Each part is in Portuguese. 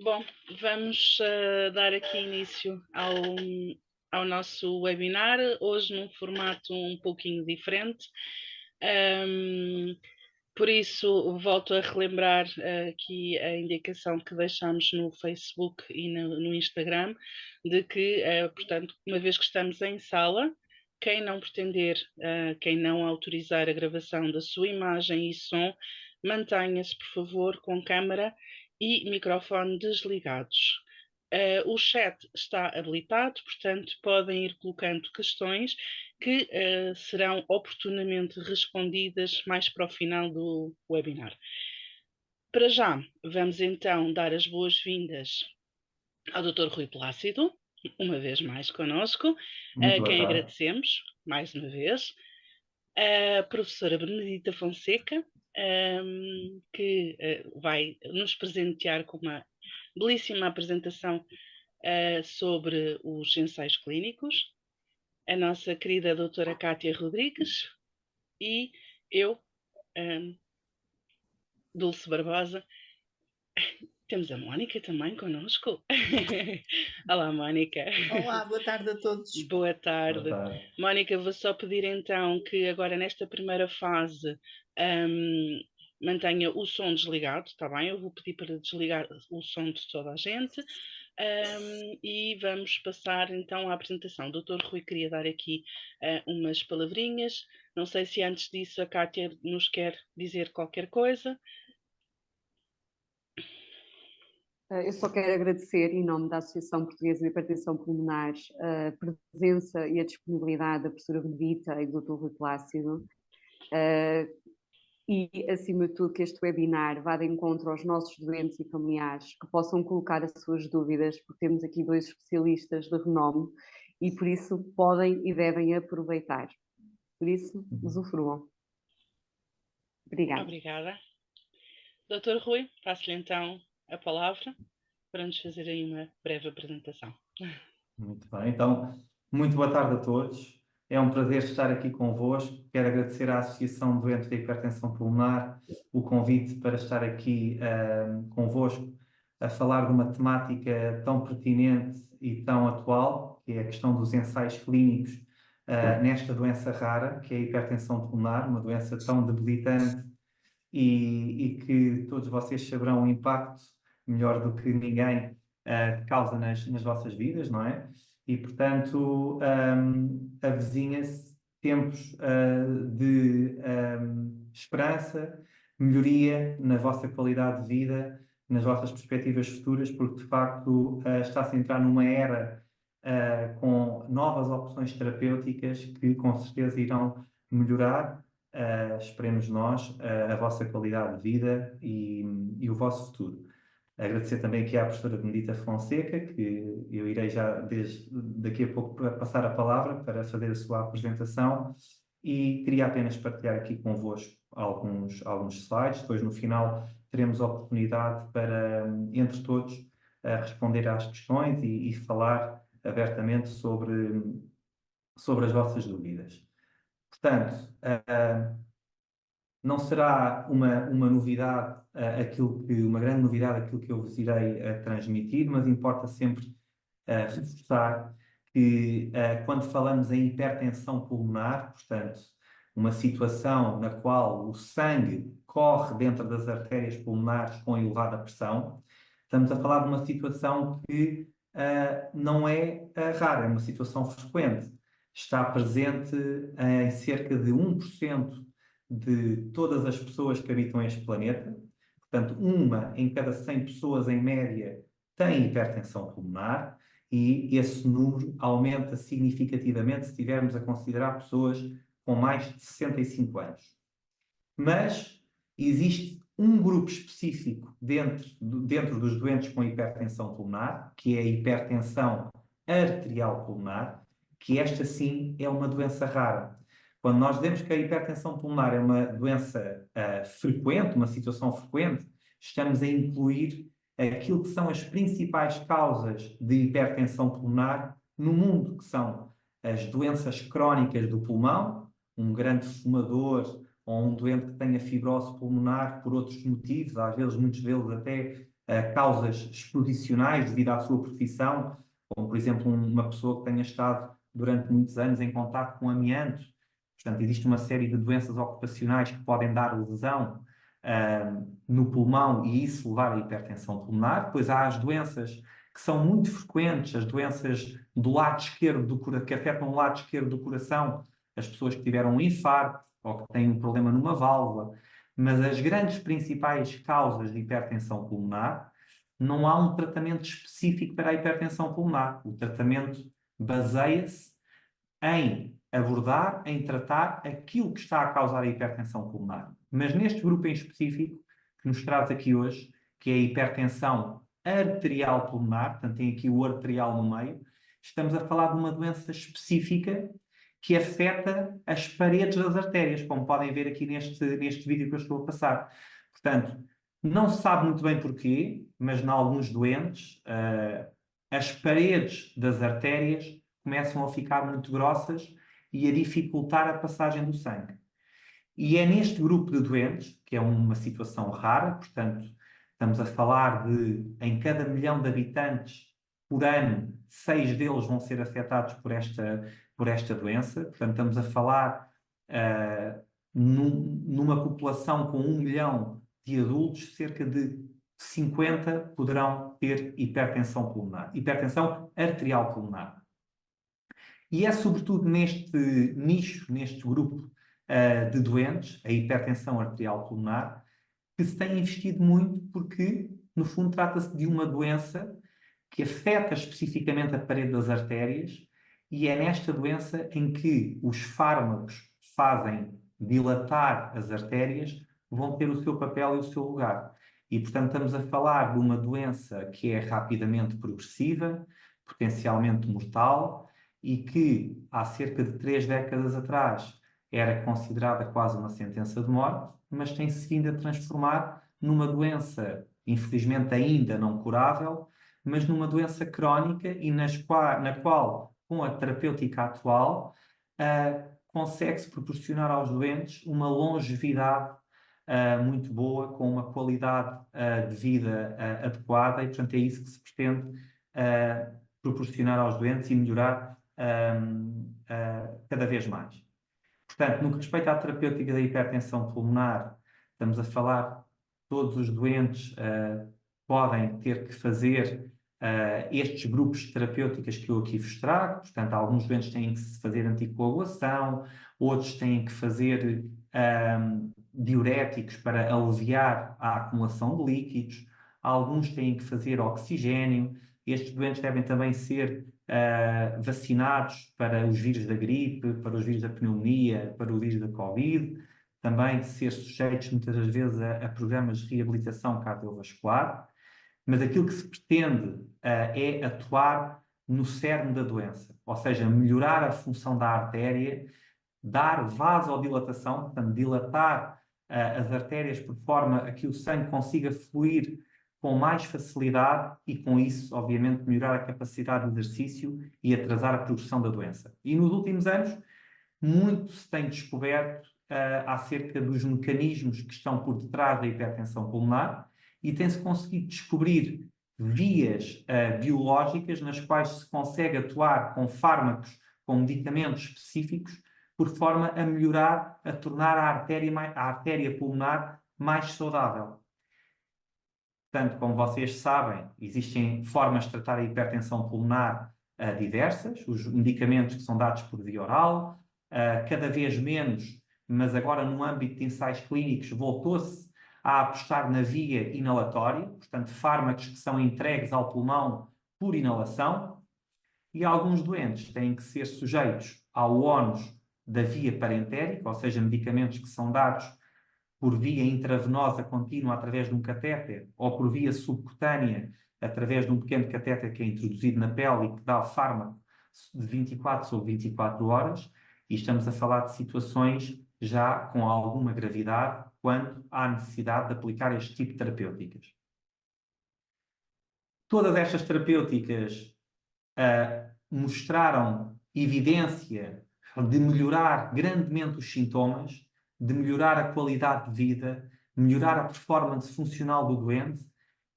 Bom, vamos dar aqui início ao nosso webinar, hoje num formato um pouquinho diferente. Por isso, volto a relembrar aqui a indicação que deixámos no Facebook e no Instagram, de que, portanto, uma vez que estamos em sala, quem não pretender, quem não autorizar a gravação da sua imagem e som, mantenha-se, por favor, com câmara e microfone desligados. O chat está habilitado, portanto, podem ir colocando questões que serão oportunamente respondidas mais para o final do webinar. Para já, vamos então dar as boas-vindas ao Dr. Rui Plácido, uma vez mais connosco, a quem agradecemos, mais uma vez, a professora Benedita Fonseca, que vai nos presentear com uma belíssima apresentação sobre os ensaios clínicos, a nossa querida doutora Cátia Rodrigues e eu, Dulce Barbosa. Temos a Mónica também connosco. Olá, Mónica. Olá, boa tarde a todos. Boa tarde. Boa tarde. Mónica, vou só pedir então que agora nesta primeira fase mantenha o som desligado, está bem? Eu vou pedir para desligar o som de toda a gente. E vamos passar então à apresentação. O Dr. Rui queria dar aqui umas palavrinhas. Não sei se antes disso a Cátia nos quer dizer qualquer coisa. Eu só quero agradecer, em nome da Associação Portuguesa de Hipertensão Pulmonar, a presença e a disponibilidade da professora Benedita e do Dr. Rui Plácido, e, acima de tudo, que este webinar vá de encontro aos nossos doentes e familiares, que possam colocar as suas dúvidas, porque temos aqui dois especialistas de renome e, por isso, podem e devem aproveitar. Por isso, usufruam. Obrigada. Obrigada. Dr. Rui, passo-lhe então a palavra para nos fazer aí uma breve apresentação. Muito bem, então, muito boa tarde a todos. É um prazer estar aqui convosco. Quero agradecer à Associação de Doentes da Hipertensão Pulmonar o convite para estar aqui convosco a falar de uma temática tão pertinente e tão atual, que é a questão dos ensaios clínicos nesta doença rara, que é a hipertensão pulmonar, uma doença tão debilitante e que todos vocês saberão o impacto melhor do que ninguém que causa nas vossas vidas, não é? E, portanto, avizinha-se tempos de esperança, melhoria na vossa qualidade de vida, nas vossas perspectivas futuras, porque, de facto, está-se a entrar numa era com novas opções terapêuticas que, com certeza, irão melhorar, esperemos nós, a vossa qualidade de vida e o vosso futuro. Agradecer também aqui à professora Benedita Fonseca, que eu irei já daqui a pouco passar a palavra para fazer a sua apresentação, e queria apenas partilhar aqui convosco alguns slides. Depois, no final, teremos a oportunidade para, entre todos, responder às questões e falar abertamente sobre as vossas dúvidas. Portanto, não será uma novidade, uma grande novidade aquilo que eu vos irei transmitir, mas importa sempre reforçar que quando falamos em hipertensão pulmonar, portanto, uma situação na qual o sangue corre dentro das artérias pulmonares com elevada pressão, estamos a falar de uma situação que não é rara, é uma situação frequente. Está presente em cerca de 1% de todas as pessoas que habitam este planeta. Portanto, uma em cada 100 pessoas, em média, tem hipertensão pulmonar, e esse número aumenta significativamente se estivermos a considerar pessoas com mais de 65 anos. Mas existe um grupo específico dentro dos doentes com hipertensão pulmonar, que é a hipertensão arterial pulmonar, que esta sim é uma doença rara. Quando nós dizemos que a hipertensão pulmonar é uma doença frequente, uma situação frequente, estamos a incluir aquilo que são as principais causas de hipertensão pulmonar no mundo, que são as doenças crónicas do pulmão, um grande fumador ou um doente que tenha fibrose pulmonar por outros motivos, às vezes, muitos deles até causas exposicionais devido à sua profissão, como, por exemplo, uma pessoa que tenha estado durante muitos anos em contato com amianto. Portanto, existe uma série de doenças ocupacionais que podem dar lesão no pulmão e isso levar à hipertensão pulmonar. Depois há as doenças que são muito frequentes, as doenças do lado esquerdo do coração, que afetam o lado esquerdo do coração, as pessoas que tiveram um infarto ou que têm um problema numa válvula. Mas as grandes principais causas de hipertensão pulmonar, não há um tratamento específico para a hipertensão pulmonar. O tratamento baseia-se em abordar, em tratar aquilo que está a causar a hipertensão pulmonar. Mas neste grupo em específico, que nos traz aqui hoje, que é a hipertensão arterial pulmonar, portanto tem aqui o arterial no meio, estamos a falar de uma doença específica que afeta as paredes das artérias, como podem ver aqui neste vídeo que eu estou a passar. Portanto, não se sabe muito bem porquê, mas em alguns doentes, as paredes das artérias começam a ficar muito grossas e a dificultar a passagem do sangue. E é neste grupo de doentes, que é uma situação rara, portanto, estamos a falar de, em cada 1 milhão de habitantes por ano, 6 deles vão ser afetados por esta doença. Portanto, estamos a falar numa população com 1 milhão de adultos, cerca de 50 poderão ter hipertensão pulmonar, hipertensão arterial pulmonar. E é sobretudo neste nicho, neste grupo de doentes, a hipertensão arterial pulmonar, que se tem investido muito porque, no fundo, trata-se de uma doença que afeta especificamente a parede das artérias e é nesta doença em que os fármacos fazem dilatar as artérias vão ter o seu papel e o seu lugar. E, portanto, estamos a falar de uma doença que é rapidamente progressiva, potencialmente mortal, e que há cerca de 3 décadas atrás era considerada quase uma sentença de morte, mas tem-se vindo a transformar numa doença, infelizmente ainda não curável, mas numa doença crónica e na qual, com a terapêutica atual, consegue-se proporcionar aos doentes uma longevidade muito boa, com uma qualidade de vida adequada, e portanto é isso que se pretende proporcionar aos doentes e melhorar cada vez mais. Portanto, no que respeita à terapêutica da hipertensão pulmonar, estamos a falar, todos os doentes podem ter que fazer estes grupos de terapêuticas que eu aqui vos trago. Portanto, alguns doentes têm que fazer anticoagulação, outros têm que fazer diuréticos para aliviar a acumulação de líquidos, alguns têm que fazer oxigênio. Estes doentes devem também ser vacinados para os vírus da gripe, para os vírus da pneumonia, para o vírus da Covid, também ser sujeitos muitas das vezes a programas de reabilitação cardiovascular, mas aquilo que se pretende é atuar no cerne da doença, ou seja, melhorar a função da artéria, dar vasodilatação, portanto, dilatar as artérias por forma a que o sangue consiga fluir com mais facilidade e, com isso, obviamente, melhorar a capacidade de exercício e atrasar a progressão da doença. E nos últimos anos, muito se tem descoberto acerca dos mecanismos que estão por detrás da hipertensão pulmonar e tem-se conseguido descobrir vias biológicas nas quais se consegue atuar com fármacos, com medicamentos específicos, por forma a melhorar, a tornar a artéria pulmonar mais saudável. Portanto, como vocês sabem, existem formas de tratar a hipertensão pulmonar diversas, os medicamentos que são dados por via oral, cada vez menos, mas agora no âmbito de ensaios clínicos voltou-se a apostar na via inalatória, portanto, fármacos que são entregues ao pulmão por inalação, e alguns doentes têm que ser sujeitos ao ónus da via parentérica, ou seja, medicamentos que são dados por via intravenosa contínua através de um catéter ou por via subcutânea através de um pequeno catéter que é introduzido na pele e que dá o fármaco de 24 sobre 24 horas, e estamos a falar de situações já com alguma gravidade quando há necessidade de aplicar este tipo de terapêuticas. Todas estas terapêuticas mostraram evidência de melhorar grandemente os sintomas, de melhorar a qualidade de vida, melhorar a performance funcional do doente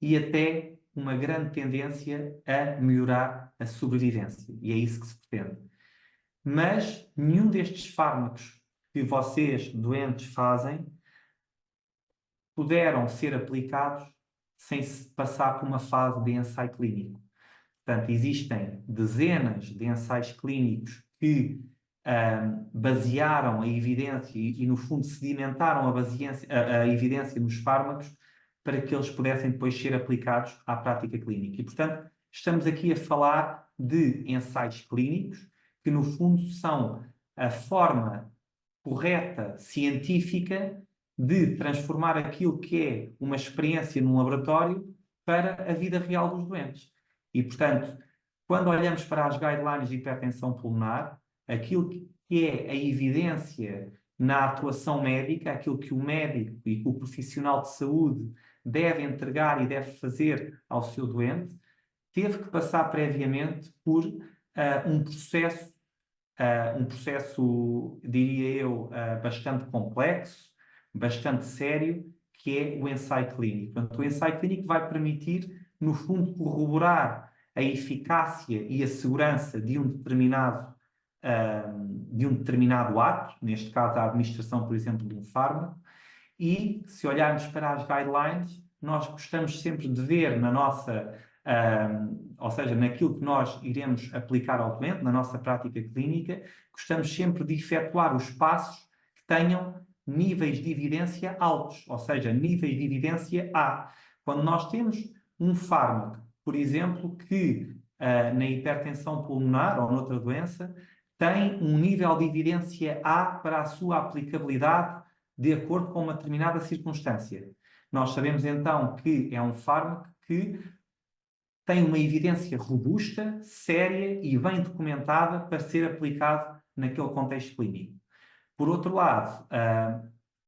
e até uma grande tendência a melhorar a sobrevivência. E é isso que se pretende. Mas nenhum destes fármacos que vocês, doentes, fazem, puderam ser aplicados sem se passar por uma fase de ensaio clínico. Portanto, existem dezenas de ensaios clínicos que basearam a evidência e, no fundo, sedimentaram a evidência nos fármacos para que eles pudessem depois ser aplicados à prática clínica. E, portanto, estamos aqui a falar de ensaios clínicos que, no fundo, são a forma correta, científica, de transformar aquilo que é uma experiência num laboratório para a vida real dos doentes. E, portanto, quando olhamos para as guidelines de hipertensão pulmonar, aquilo que é a evidência na atuação médica, aquilo que o médico e que o profissional de saúde deve entregar e deve fazer ao seu doente, teve que passar previamente por um processo, diria eu, bastante complexo, bastante sério, que é o ensaio clínico. Portanto, o ensaio clínico vai permitir, no fundo, corroborar a eficácia e a segurança de um determinado ato, neste caso a administração, por exemplo, de um fármaco, e se olharmos para as guidelines, nós gostamos sempre de ver na nossa, ou seja, naquilo que nós iremos aplicar ao doente, na nossa prática clínica, gostamos sempre de efetuar os passos que tenham níveis de evidência altos, ou seja, níveis de evidência A. Quando nós temos um fármaco, por exemplo, que na hipertensão pulmonar ou noutra doença, tem um nível de evidência A para a sua aplicabilidade de acordo com uma determinada circunstância. Nós sabemos então que é um fármaco que tem uma evidência robusta, séria e bem documentada para ser aplicado naquele contexto clínico. Por outro lado,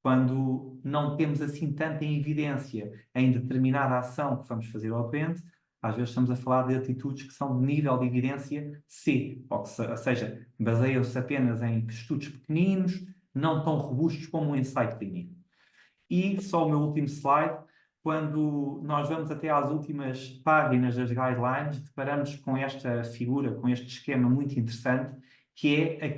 quando não temos assim tanta evidência em determinada ação que vamos fazer ao doente, às vezes estamos a falar de atitudes que são de nível de evidência C, ou seja, baseiam-se apenas em estudos pequeninos, não tão robustos como um ensaio clínico. E só o meu último slide, quando nós vamos até às últimas páginas das guidelines, deparamos com esta figura, com este esquema muito interessante, que é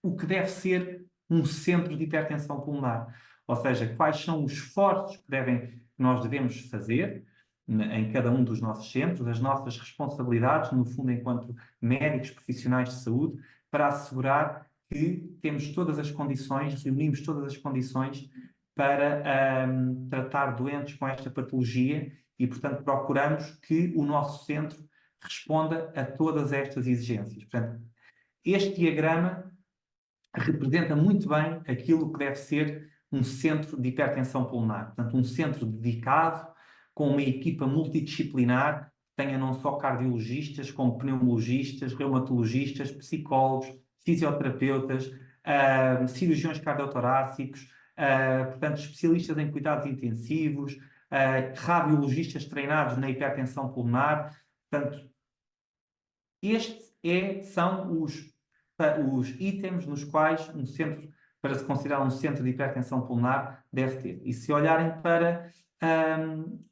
o que deve ser um centro de hipertensão pulmonar. Ou seja, quais são os esforços que nós devemos fazer em cada um dos nossos centros, as nossas responsabilidades, no fundo, enquanto médicos profissionais de saúde, para assegurar que temos todas as condições, reunimos todas as condições para tratar doentes com esta patologia e, portanto, procuramos que o nosso centro responda a todas estas exigências. Portanto, este diagrama representa muito bem aquilo que deve ser um centro de hipertensão pulmonar. Portanto, um centro dedicado, com uma equipa multidisciplinar, que tenha não só cardiologistas, como pneumologistas, reumatologistas, psicólogos, fisioterapeutas, cirurgiões cardiotorácicos, portanto, especialistas em cuidados intensivos, radiologistas treinados na hipertensão pulmonar. Portanto, estes são os itens nos quais um centro, para se considerar um centro de hipertensão pulmonar, deve ter. E se olharem para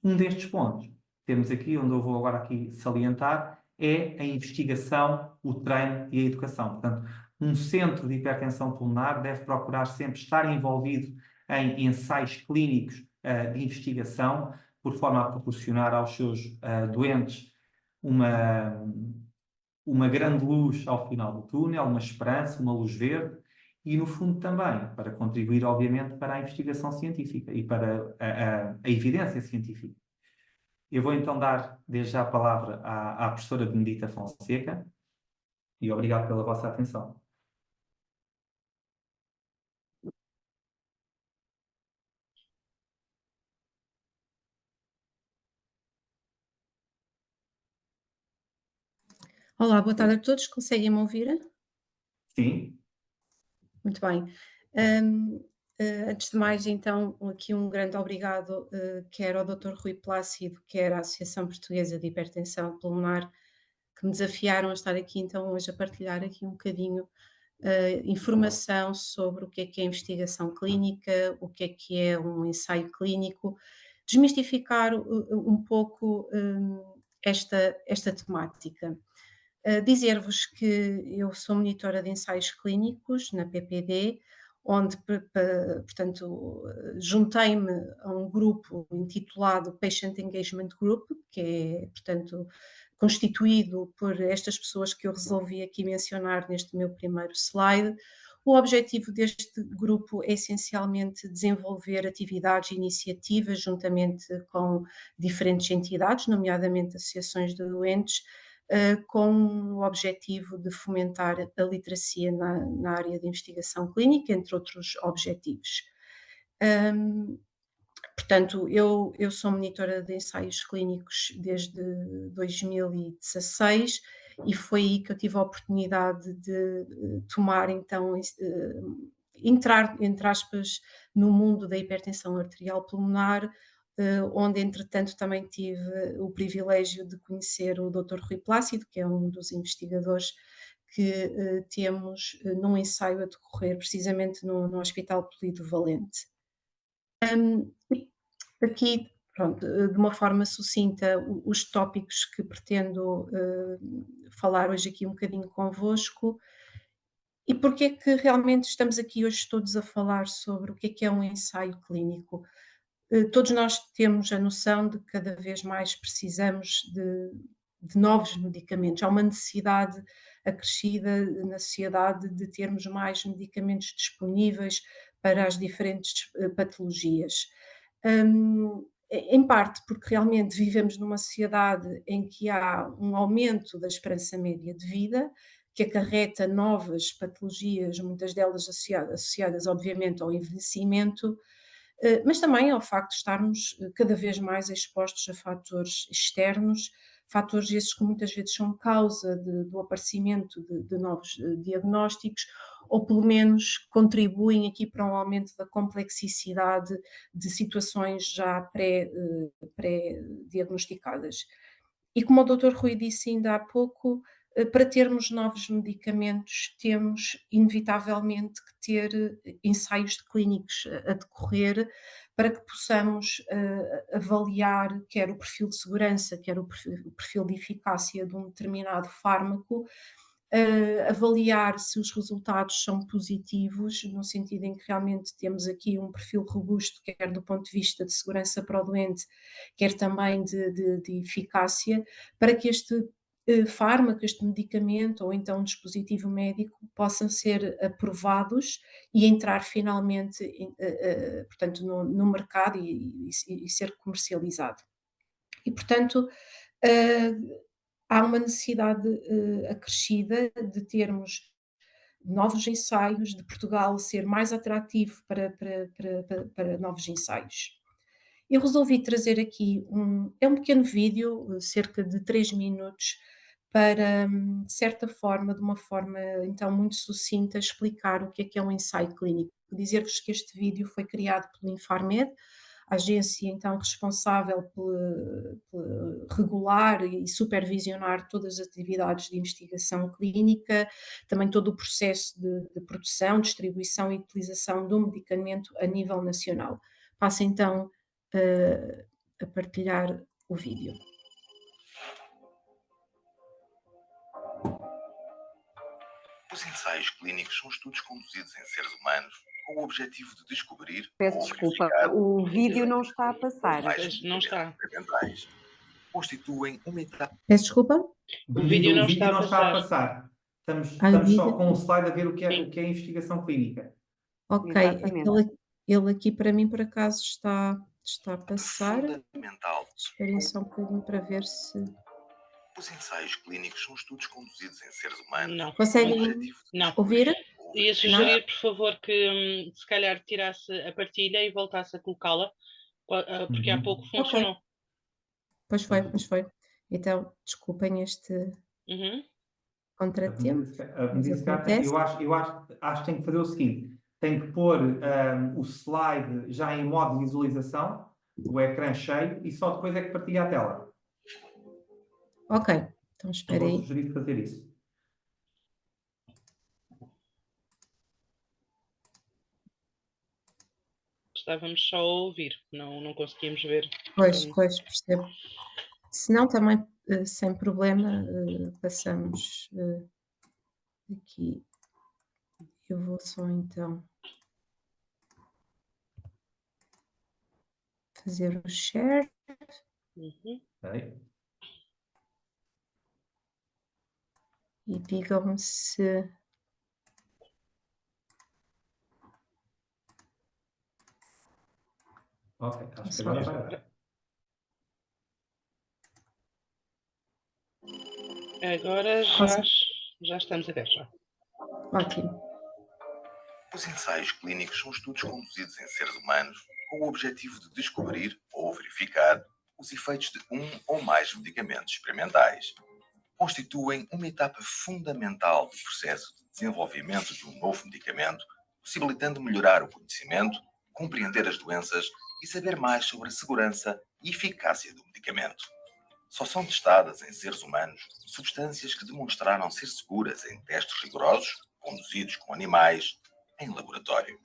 um destes pontos, temos aqui, onde eu vou agora aqui salientar, é a investigação, o treino e a educação. Portanto, um centro de hipertensão pulmonar deve procurar sempre estar envolvido em ensaios clínicos de investigação, por forma a proporcionar aos seus doentes uma grande luz ao final do túnel, uma esperança, uma luz verde, e no fundo também para contribuir, obviamente, para a investigação científica e para a evidência científica. Eu vou então dar desde já a palavra à professora Benedita Fonseca e obrigado pela vossa atenção. Olá, boa tarde a todos. Conseguem-me ouvir? Sim. Muito bem. Antes de mais, então, aqui um grande obrigado, quer ao Dr. Rui Plácido, quer à Associação Portuguesa de Hipertensão Pulmonar, que me desafiaram a estar aqui, então, hoje a partilhar aqui um bocadinho informação sobre o que é investigação clínica, o que é um ensaio clínico, desmistificar um pouco esta temática. Dizer-vos que eu sou monitora de ensaios clínicos na PPD, onde, portanto, juntei-me a um grupo intitulado Patient Engagement Group, que é, portanto, constituído por estas pessoas que eu resolvi aqui mencionar neste meu primeiro slide. O objetivo deste grupo é essencialmente desenvolver atividades e iniciativas juntamente com diferentes entidades, nomeadamente associações de doentes, com o objetivo de fomentar a literacia na área de investigação clínica, entre outros objetivos. Portanto, eu sou monitora de ensaios clínicos desde 2016 e foi aí que eu tive a oportunidade de tomar, então, entrar, entre aspas, no mundo da hipertensão arterial pulmonar, onde, entretanto, também tive o privilégio de conhecer o Dr. Rui Plácido, que é um dos investigadores que temos num ensaio a decorrer precisamente no Hospital Polivalente. Aqui, pronto, de uma forma sucinta, os tópicos que pretendo falar hoje aqui um bocadinho convosco. E porque é que realmente estamos aqui hoje todos a falar sobre o que é um ensaio clínico? Todos nós temos a noção de que cada vez mais precisamos de novos medicamentos. Há uma necessidade acrescida na sociedade de termos mais medicamentos disponíveis para as diferentes patologias. Em parte porque realmente vivemos numa sociedade em que há um aumento da esperança média de vida, que acarreta novas patologias, muitas delas associadas obviamente ao envelhecimento, mas também ao facto de estarmos cada vez mais expostos a fatores externos, fatores esses que muitas vezes são causa do aparecimento de novos diagnósticos, ou pelo menos contribuem aqui para um aumento da complexidade de situações já pré-diagnosticadas. E como o Dr. Rui disse ainda há pouco, para termos novos medicamentos, temos inevitavelmente que ter ensaios clínicos a decorrer para que possamos avaliar quer o perfil de segurança, quer o perfil de eficácia de um determinado fármaco, avaliar se os resultados são positivos, no sentido em que realmente temos aqui um perfil robusto, quer do ponto de vista de segurança para o doente, quer também de eficácia, para que este fármaco, este medicamento ou então um dispositivo médico possam ser aprovados e entrar finalmente, portanto, no mercado e ser comercializado. E, portanto, há uma necessidade acrescida de termos novos ensaios, de Portugal ser mais atrativo para novos ensaios. Eu resolvi trazer aqui um pequeno vídeo, cerca de 3 minutos, para, de certa forma, de uma forma então muito sucinta, explicar o que é um ensaio clínico. Dizer-vos que este vídeo foi criado pelo Infarmed, a agência então responsável por regular e supervisionar todas as atividades de investigação clínica, também todo o processo de produção, distribuição e utilização do medicamento a nível nacional. Passo então a partilhar o vídeo. Os ensaios clínicos são estudos conduzidos em seres humanos com o objetivo de descobrir Peço ou desculpa, verificar o vídeo não está a passar. mais Não está. fundamentais. Constituem uma etapa. Peço desculpa? O vídeo não está a não está a passar. passar. Estamos só vídeo? com um slide a ver o que Sim. é investigação clínica. Ok, Exatamente. ele aqui para mim por acaso está a passar. Fundamental. Esperem só um bocadinho para ver se... Os ensaios clínicos são estudos conduzidos em seres humanos Não. com o Conseguem objetivo de Não. ouvir? ou Ia verificar sugerir, por favor, que se calhar tirasse a partilha e voltasse a colocá-la, porque há pouco funcionou. Pois foi. Então, desculpem este Uhum. contratempo, A mas medida acontece. eu acho que tem que fazer o seguinte: tem que pôr o slide já em modo de visualização, o ecrã cheio, e só depois é que partilha a tela. Ok, então Eu espera vou aí. sugerir fazer isso. estávamos só a ouvir, não conseguíamos ver. Pois, Então, pois, percebo. Se não, também, sem problema, passamos, aqui. Eu vou só então fazer o share. uhum. Ok. E digam-me se Ok, acho que Só agora ver. vai dar. Agora já estamos a ver, já. Ótimo. Os ensaios clínicos são estudos conduzidos em seres humanos com o objetivo de descobrir ou verificar os efeitos de um ou mais medicamentos experimentais. Constituem uma etapa fundamental do processo de desenvolvimento de um novo medicamento, possibilitando melhorar o conhecimento, compreender as doenças e saber mais sobre a segurança e eficácia do medicamento. Só são testadas em seres humanos substâncias que demonstraram ser seguras em testes rigorosos, conduzidos com animais, em laboratório.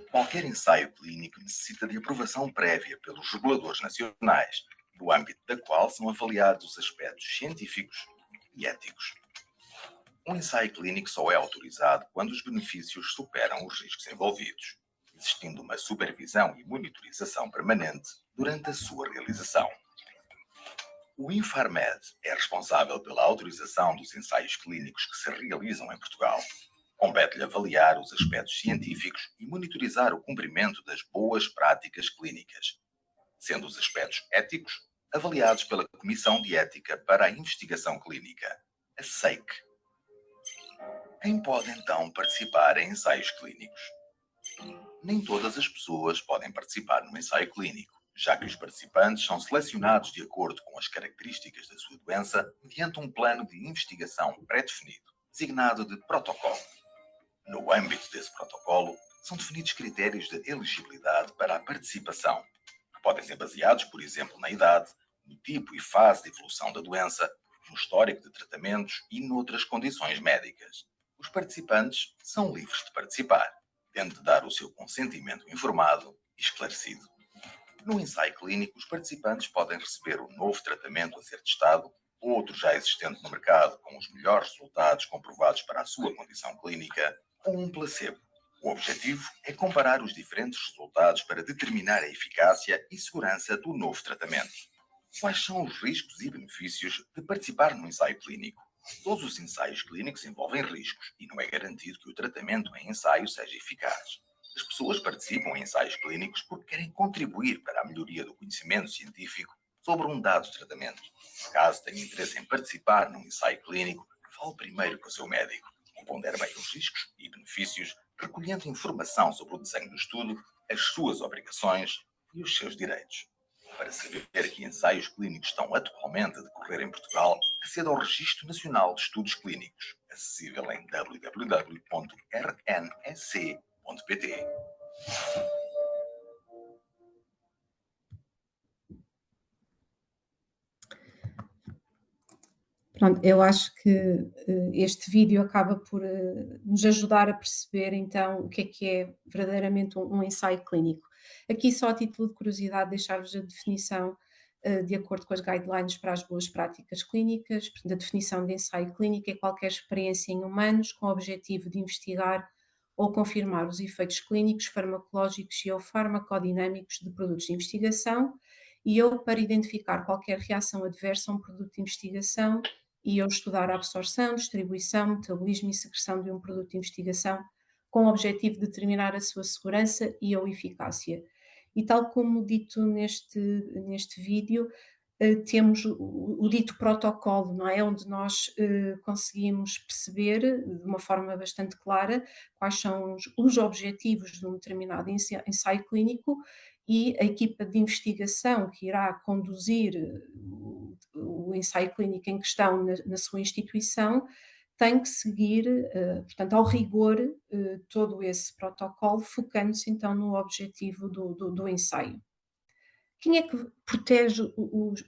Qualquer ensaio clínico necessita de aprovação prévia pelos reguladores nacionais, no âmbito da qual são avaliados os aspectos científicos e éticos. Um ensaio clínico só é autorizado quando os benefícios superam os riscos envolvidos, existindo uma supervisão e monitorização permanente durante a sua realização. O Infarmed é responsável pela autorização dos ensaios clínicos que se realizam em Portugal. Compete-lhe avaliar os aspectos científicos e monitorizar o cumprimento das boas práticas clínicas, sendo os aspectos éticos avaliados pela Comissão de Ética para a Investigação Clínica, a SEIC. Quem pode então participar em ensaios clínicos? Nem todas as pessoas podem participar num ensaio clínico, já que os participantes são selecionados de acordo com as características da sua doença mediante um plano de investigação pré-definido, designado de protocolo. No âmbito desse protocolo, são definidos critérios de elegibilidade para a participação, que podem ser baseados, por exemplo, na idade, no tipo e fase de evolução da doença, no histórico de tratamentos e noutras condições médicas. Os participantes são livres de participar, tendo de dar o seu consentimento informado e esclarecido. No ensaio clínico, os participantes podem receber um novo tratamento a ser testado, outro já existente no mercado com os melhores resultados comprovados para a sua condição clínica, ou um placebo. O objetivo é comparar os diferentes resultados para determinar a eficácia e segurança do novo tratamento. Quais são os riscos e benefícios de participar num ensaio clínico? Todos os ensaios clínicos envolvem riscos e não é garantido que o tratamento em ensaio seja eficaz. As pessoas participam em ensaios clínicos porque querem contribuir para a melhoria do conhecimento científico sobre um dado tratamento. Caso tenha interesse em participar num ensaio clínico, fale primeiro com o seu médico. Pondere bem os riscos e benefícios, recolhendo informação sobre o desenho do estudo, as suas obrigações e os seus direitos. Para saber que ensaios clínicos estão atualmente a decorrer em Portugal, aceda ao Registro Nacional de Estudos Clínicos, acessível em www.rnsc.pt. Pronto, eu acho que este vídeo acaba por nos ajudar a perceber então o que é verdadeiramente um ensaio clínico. Aqui só a título de curiosidade deixar-vos a definição de acordo com as guidelines para as boas práticas clínicas. Portanto, a definição de ensaio clínico é qualquer experiência em humanos com o objetivo de investigar ou confirmar os efeitos clínicos, farmacológicos e ou farmacodinâmicos de produtos de investigação e ou para identificar qualquer reação adversa a um produto de investigação e eu estudar a absorção, distribuição, metabolismo e secreção de um produto de investigação com o objetivo de determinar a sua segurança e ou eficácia. E tal como dito neste vídeo, temos o dito protocolo, não é? Onde nós conseguimos perceber de uma forma bastante clara quais são os objetivos de um determinado ensaio clínico e a equipa de investigação que irá conduzir o ensaio clínico em questão na sua instituição tem que seguir, portanto, ao rigor, todo esse protocolo, focando-se então no objetivo do ensaio. Quem é que protege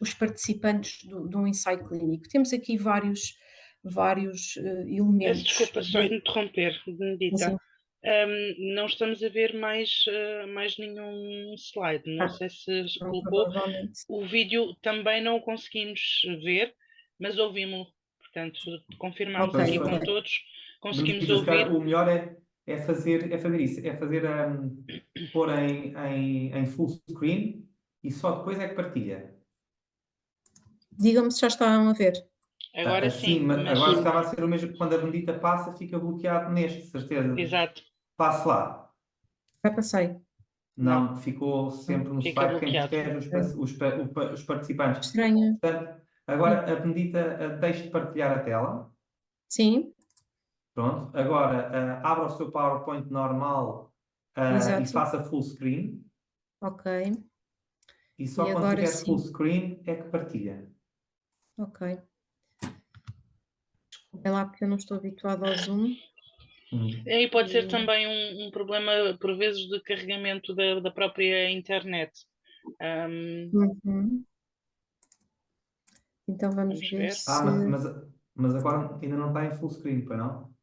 os participantes de um ensaio clínico? Temos aqui vários Peço elementos. desculpa só interromper, Benedita. Sim. Não estamos a ver mais nenhum slide. Não Ah, sei se então colocou. provavelmente. O vídeo também não o conseguimos ver, mas ouvimos-lo. Portanto, confirmamos Ok, Pois, aqui com ok. todos, conseguimos Benedita, se calhar ouvir. o melhor é fazer isso, é fazer, pôr em full screen e só depois é que partilha. Digam-me se já estavam a ver. Agora Sim, sim, mas mas agora estava a ser o mesmo, quando a Benedita passa, fica bloqueado neste, certeza. exato, Passe lá. Já passei. não, Não, ficou sempre no fica slide quem bloqueado. protege os participantes. Estranho. Portanto, agora a Benedita deixe de partilhar a tela. Sim, Pronto. Agora abra o seu PowerPoint normal e exato. faça full screen. Ok. E E só quando agora tiver full sim. screen é que partilha. Ok. É lá porque eu não estou habituada ao Zoom. E pode ser também um problema, por vezes, de carregamento da própria internet. Uhum. Então vamos Vamos ver ver. se. Mas agora ainda não está em full screen, pois não?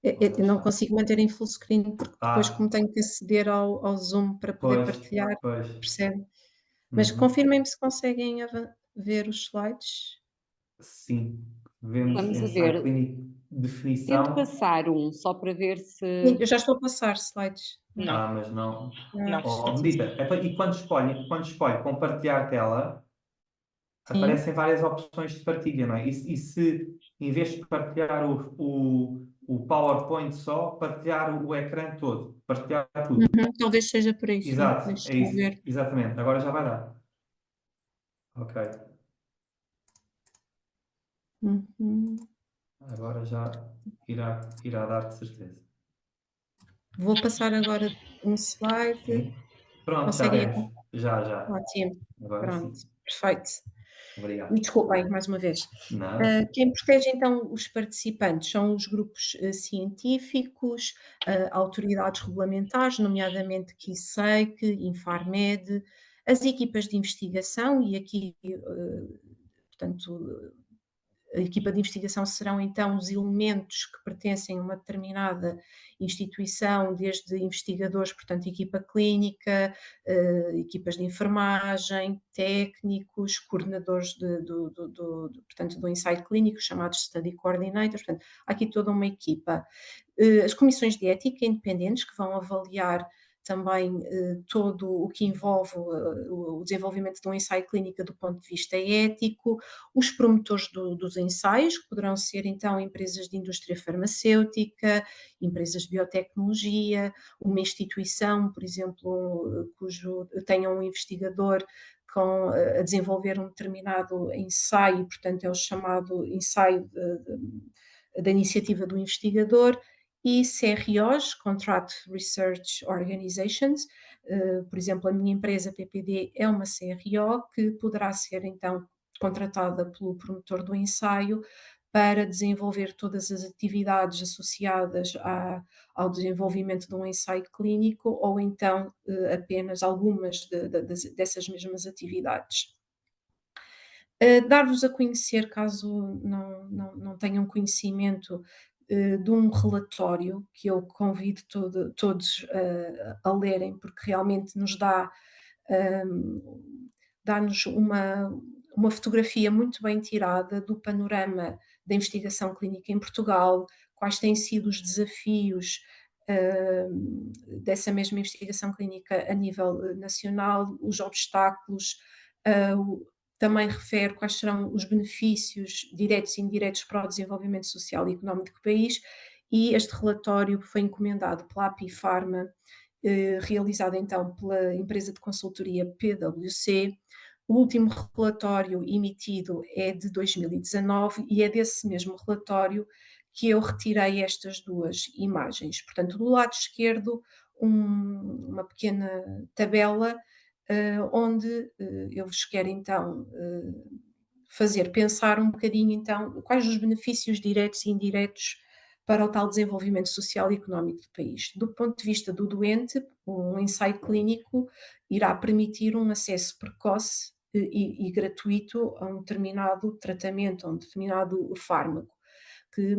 Eu não consigo manter em full screen porque depois, como Ah, tenho que aceder ao Zoom para poder pois, partilhar, pois. percebe? Mas Uhum. confirmem-me se conseguem ver os slides. Sim. Vemos Vamos a ensaio ver. clínico, Tente definição. passar um, só para ver Sim, se. eu já estou a passar slides. Não, Mas não. não. Oh, Medita, e quando escolhe compartilhar tela, Sim. aparecem várias opções de partilha, não é? E se, em vez de partilhar o PowerPoint só, partilhar o ecrã todo, partilhar tudo. Uhum, talvez seja por aí, sim. Exato, é Deixa eu isso. ver. Exatamente. Agora já vai dar. Ok. Uhum. Agora já irá dar de certeza. Vou passar agora um slide. Sim. Pronto, já Conseguem vemos. acompanhar? Já. Ótimo. Agora Pronto. sim. Perfeito. Me Obrigado. desculpem mais uma vez. Não. Quem protege então os participantes são os grupos científicos, autoridades regulamentares, nomeadamente KISEIC, Infarmed, as equipas de investigação e aqui, portanto, a equipa de investigação serão então os elementos que pertencem a uma determinada instituição, desde investigadores, portanto, equipa clínica, equipas de enfermagem, técnicos, coordenadores portanto, do ensaio clínico, chamados study coordinators, portanto, há aqui toda uma equipa. As comissões de ética independentes que vão avaliar também todo o que envolve o desenvolvimento de um ensaio clínico do ponto de vista ético, os promotores dos ensaios, que poderão ser então empresas de indústria farmacêutica, empresas de biotecnologia, uma instituição, por exemplo, cujo tenha um investigador a desenvolver um determinado ensaio, portanto é o chamado ensaio da iniciativa do investigador, e CROs, Contract Research Organizations, por exemplo, a minha empresa PPD é uma CRO que poderá ser então contratada pelo promotor do ensaio para desenvolver todas as atividades associadas ao desenvolvimento de um ensaio clínico ou então apenas algumas dessas mesmas atividades. Dar-vos a conhecer, caso não tenham conhecimento, de um relatório que eu convido todos a lerem, porque realmente dá-nos uma fotografia muito bem tirada do panorama da investigação clínica em Portugal, quais têm sido os desafios dessa mesma investigação clínica a nível nacional, os obstáculos, também refere quais serão os benefícios diretos e indiretos para o desenvolvimento social e económico do país, e este relatório foi encomendado pela API Pharma, realizado então pela empresa de consultoria PwC. O último relatório emitido é de 2019 e é desse mesmo relatório que eu retirei estas duas imagens. Portanto, do lado esquerdo, uma pequena tabela onde eu vos quero então fazer pensar um bocadinho então quais os benefícios diretos e indiretos para o tal desenvolvimento social e económico do país. Do ponto de vista do doente, um ensaio clínico irá permitir um acesso precoce e gratuito a um determinado tratamento, a um determinado fármaco. que,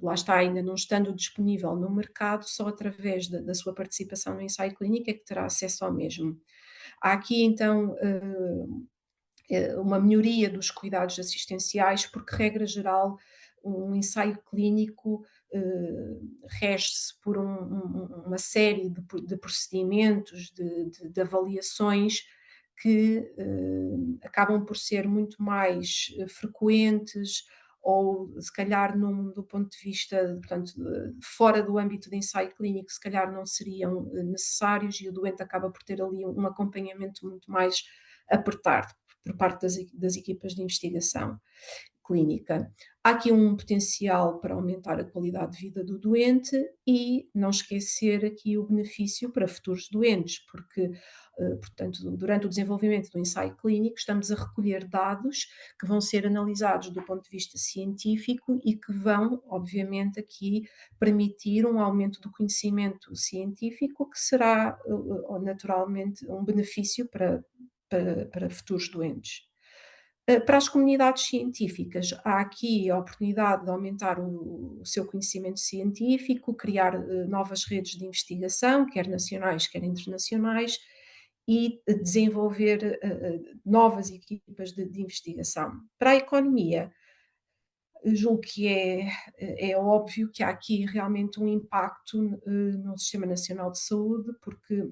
lá está, ainda não estando disponível no mercado, só através da sua participação no ensaio clínico é que terá acesso ao mesmo. Há aqui, então, uma melhoria dos cuidados assistenciais, porque, regra geral, um ensaio clínico rege-se por uma série de procedimentos, de avaliações que acabam por ser muito mais frequentes ou, se calhar, do ponto de vista, portanto, fora do âmbito de ensaio clínico, se calhar não seriam necessários, e o doente acaba por ter ali um acompanhamento muito mais apertado por parte das equipas de investigação clínica. Há aqui um potencial para aumentar a qualidade de vida do doente e não esquecer aqui o benefício para futuros doentes, porque, portanto, durante o desenvolvimento do ensaio clínico, estamos a recolher dados que vão ser analisados do ponto de vista científico e que vão, obviamente, aqui permitir um aumento do conhecimento científico, que será naturalmente um benefício para futuros doentes. Para as comunidades científicas, há aqui a oportunidade de aumentar o seu conhecimento científico, criar novas redes de investigação, quer nacionais, quer internacionais, e desenvolver novas equipas de investigação. Para a economia, julgo que é óbvio que há aqui realmente um impacto no Sistema Nacional de Saúde, porque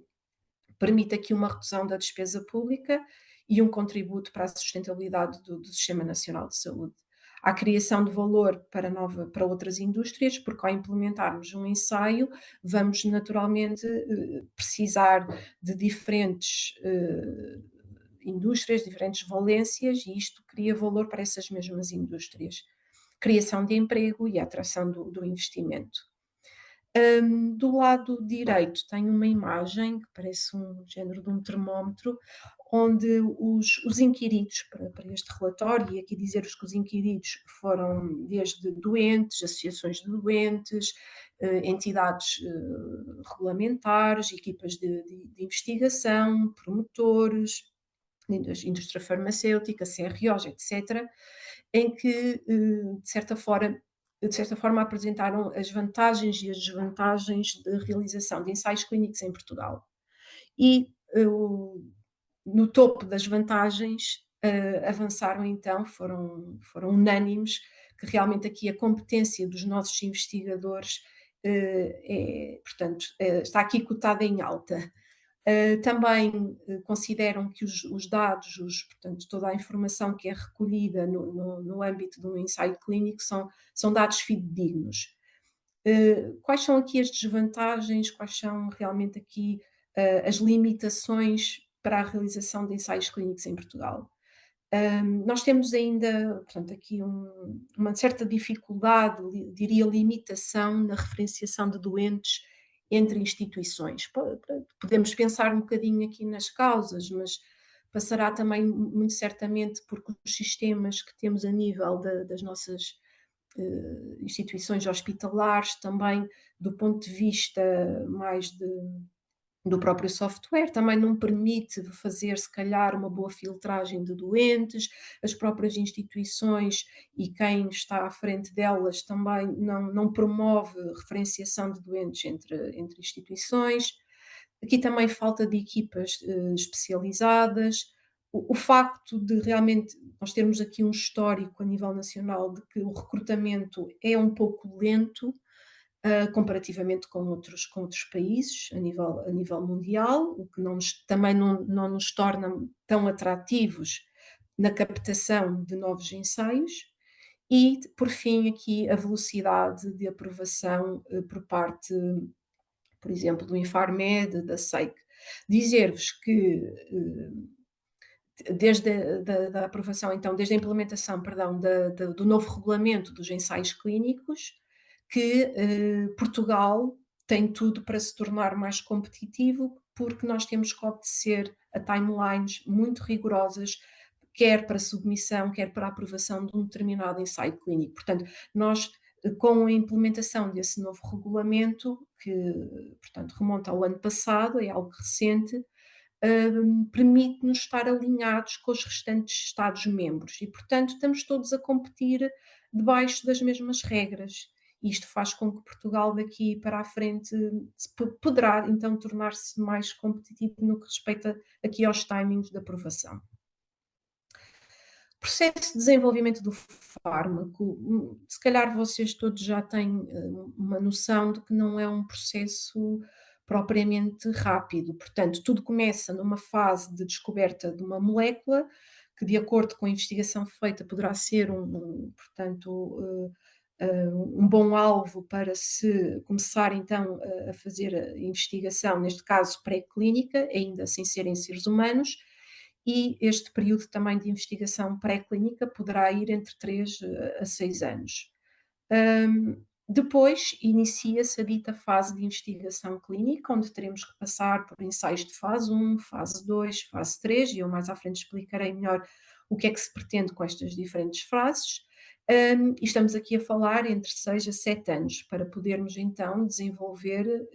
permite aqui uma redução da despesa pública e um contributo para a sustentabilidade do Sistema Nacional de Saúde. Há criação de valor para outras indústrias, porque, ao implementarmos um ensaio, vamos naturalmente precisar de diferentes indústrias, diferentes valências, e isto cria valor para essas mesmas indústrias. Criação de emprego e atração do investimento. Do lado direito tem uma imagem que parece um género de um termómetro, onde os inquiridos para este relatório, e aqui dizer-vos que os inquiridos foram desde doentes, associações de doentes, entidades regulamentares, equipas de investigação, promotores, indústria farmacêutica, CROs, etc., em que, de certa forma, apresentaram as vantagens e as desvantagens de realização de ensaios clínicos em Portugal. E no topo das vantagens, avançaram então, foram unânimes, que realmente aqui a competência dos nossos investigadores portanto, está aqui cotada em alta. Também consideram que os dados, portanto, toda a informação que é recolhida no âmbito de um ensaio clínico são dados fidedignos. Quais são aqui as desvantagens? Quais são realmente aqui as limitações para a realização de ensaios clínicos em Portugal? Nós temos ainda, portanto, aqui uma certa dificuldade, diria limitação, na referenciação de doentes entre instituições. Podemos pensar um bocadinho aqui nas causas, mas passará também muito certamente porque os sistemas que temos a nível das nossas instituições hospitalares, também do ponto de vista mais do próprio software, também não permite fazer, se calhar, uma boa filtragem de doentes, as próprias instituições e quem está à frente delas também não promove referenciação de doentes entre instituições. Aqui também falta de equipas especializadas. O facto de realmente nós termos aqui um histórico a nível nacional de que o recrutamento é um pouco lento, comparativamente com outros países a nível mundial, o que também não nos torna tão atrativos na captação de novos ensaios. E, por fim, aqui a velocidade de aprovação por parte, por exemplo, do Infarmed, da SEIC. Dizer-vos que desde a aprovação, então, desde a implementação, perdão, do novo regulamento dos ensaios clínicos, que Portugal tem tudo para se tornar mais competitivo, porque nós temos que obedecer a timelines muito rigorosas, quer para submissão, quer para aprovação de um determinado ensaio clínico. Portanto, nós, com a implementação desse novo regulamento, que, portanto, remonta ao ano passado, é algo recente, permite-nos estar alinhados com os restantes Estados-membros e, portanto, estamos todos a competir debaixo das mesmas regras. Isto faz com que Portugal daqui para a frente poderá então tornar-se mais competitivo no que respeita aqui aos timings de aprovação. Processo de desenvolvimento do fármaco, se calhar vocês todos já têm uma noção de que não é um processo propriamente rápido. Portanto, tudo começa numa fase de descoberta de uma molécula, que de acordo com a investigação feita poderá ser portanto, um bom alvo para se começar então a fazer a investigação, neste caso pré-clínica, ainda sem ser em seres humanos, e este período também de investigação pré-clínica poderá ir entre 3 a 6 anos. Depois inicia-se a dita fase de investigação clínica, onde teremos que passar por ensaios de fase 1, fase 2, fase 3, e eu mais à frente explicarei melhor o que é que se pretende com estas diferentes fases. E estamos aqui a falar entre 6 a 7 anos, para podermos então desenvolver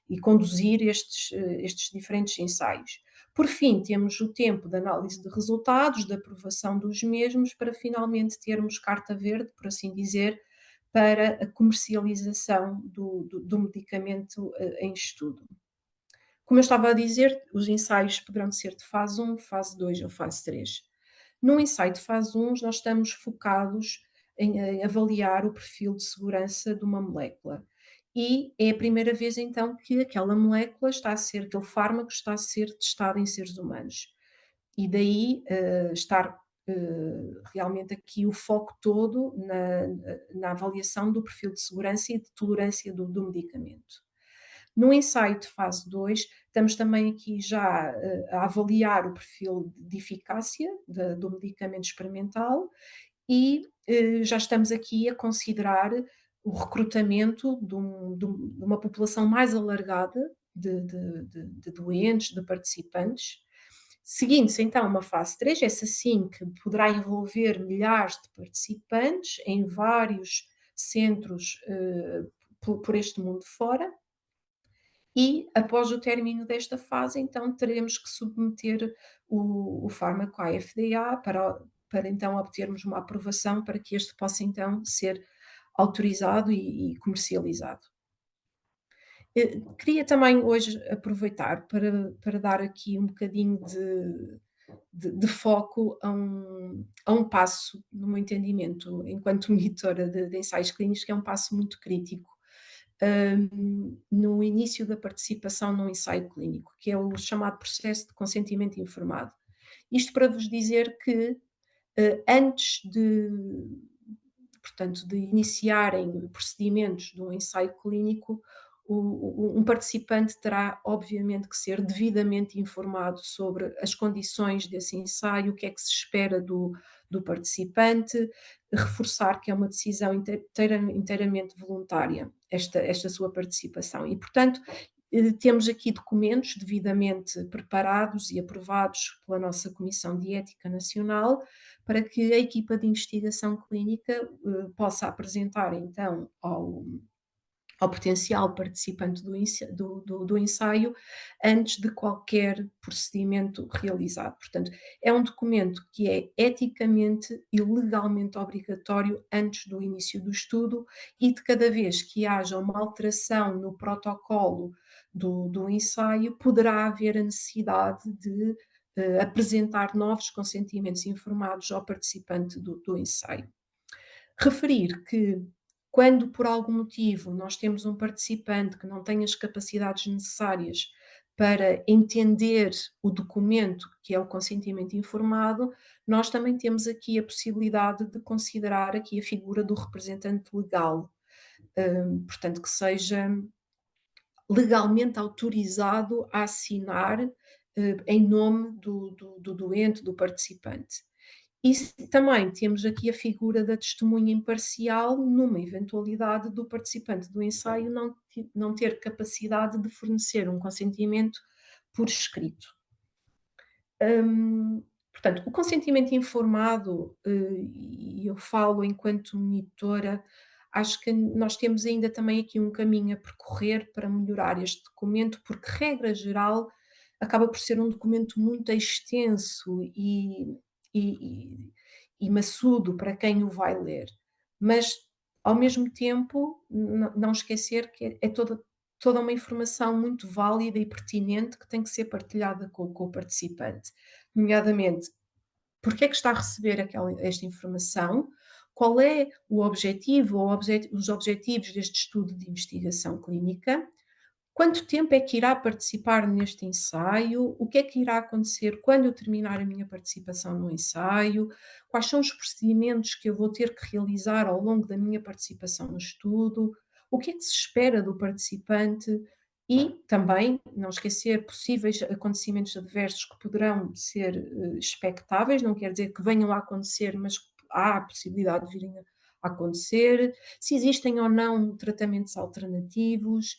e conduzir estes diferentes ensaios. Por fim, temos o tempo de análise de resultados, de aprovação dos mesmos, para finalmente termos carta verde, por assim dizer, para a comercialização do medicamento em estudo. Como eu estava a dizer, os ensaios poderão ser de fase 1, fase 2 ou fase 3. No ensaio de fase 1, nós estamos focados em avaliar o perfil de segurança de uma molécula. E é a primeira vez então que aquela molécula aquele fármaco está a ser testado em seres humanos. E daí estar realmente aqui o foco todo na avaliação do perfil de segurança e de tolerância do medicamento. No ensaio de fase 2, estamos também aqui já a avaliar o perfil de eficácia do medicamento experimental e já estamos aqui a considerar o recrutamento de uma população mais alargada de doentes, de participantes. Seguindo-se então uma fase 3, essa sim que poderá envolver milhares de participantes em vários centros por este mundo fora. E após o término desta fase, então teremos que submeter o fármaco à FDA para então obtermos uma aprovação para que este possa então ser autorizado e comercializado. Queria também hoje aproveitar para dar aqui um bocadinho de foco a um passo, no meu entendimento, enquanto monitora de ensaios clínicos, que é um passo muito crítico no início da participação num ensaio clínico, que é o chamado processo de consentimento informado. Isto para vos dizer que antes portanto, de iniciarem procedimentos de um ensaio clínico, um participante terá, obviamente, que ser devidamente informado sobre as condições desse ensaio, o que é que se espera do participante, reforçar que é uma decisão inteiramente voluntária, esta sua participação. E, portanto, temos aqui documentos devidamente preparados e aprovados pela nossa Comissão de Ética Nacional, para que a equipa de investigação clínica possa apresentar então ao potencial participante do ensaio antes de qualquer procedimento realizado. Portanto, é um documento que é eticamente e legalmente obrigatório antes do início do estudo e de cada vez que haja uma alteração no protocolo do ensaio, poderá haver a necessidade de apresentar novos consentimentos informados ao participante do ensaio. Referir que, quando por algum motivo nós temos um participante que não tem as capacidades necessárias para entender o documento que é o consentimento informado, nós também temos aqui a possibilidade de considerar aqui a figura do representante legal, portanto que seja legalmente autorizado a assinar em nome do doente, do participante. E também temos aqui a figura da testemunha imparcial numa eventualidade do participante do ensaio não ter capacidade de fornecer um consentimento por escrito. Portanto, o consentimento informado, e eu falo enquanto monitora, acho que nós temos ainda também aqui um caminho a percorrer para melhorar este documento, porque, regra geral, acaba por ser um documento muito extenso e e maçudo para quem o vai ler, mas ao mesmo tempo não esquecer que é toda uma informação muito válida e pertinente que tem que ser partilhada com o participante, nomeadamente porque é que está a receber esta informação, qual é o objetivo ou os objetivos deste estudo de investigação clínica, quanto tempo é que irá participar neste ensaio, o que é que irá acontecer quando eu terminar a minha participação no ensaio, quais são os procedimentos que eu vou ter que realizar ao longo da minha participação no estudo, o que é que se espera do participante e também, não esquecer, possíveis acontecimentos adversos que poderão ser expectáveis, não quer dizer que venham a acontecer, mas há a possibilidade de virem a acontecer, se existem ou não tratamentos alternativos.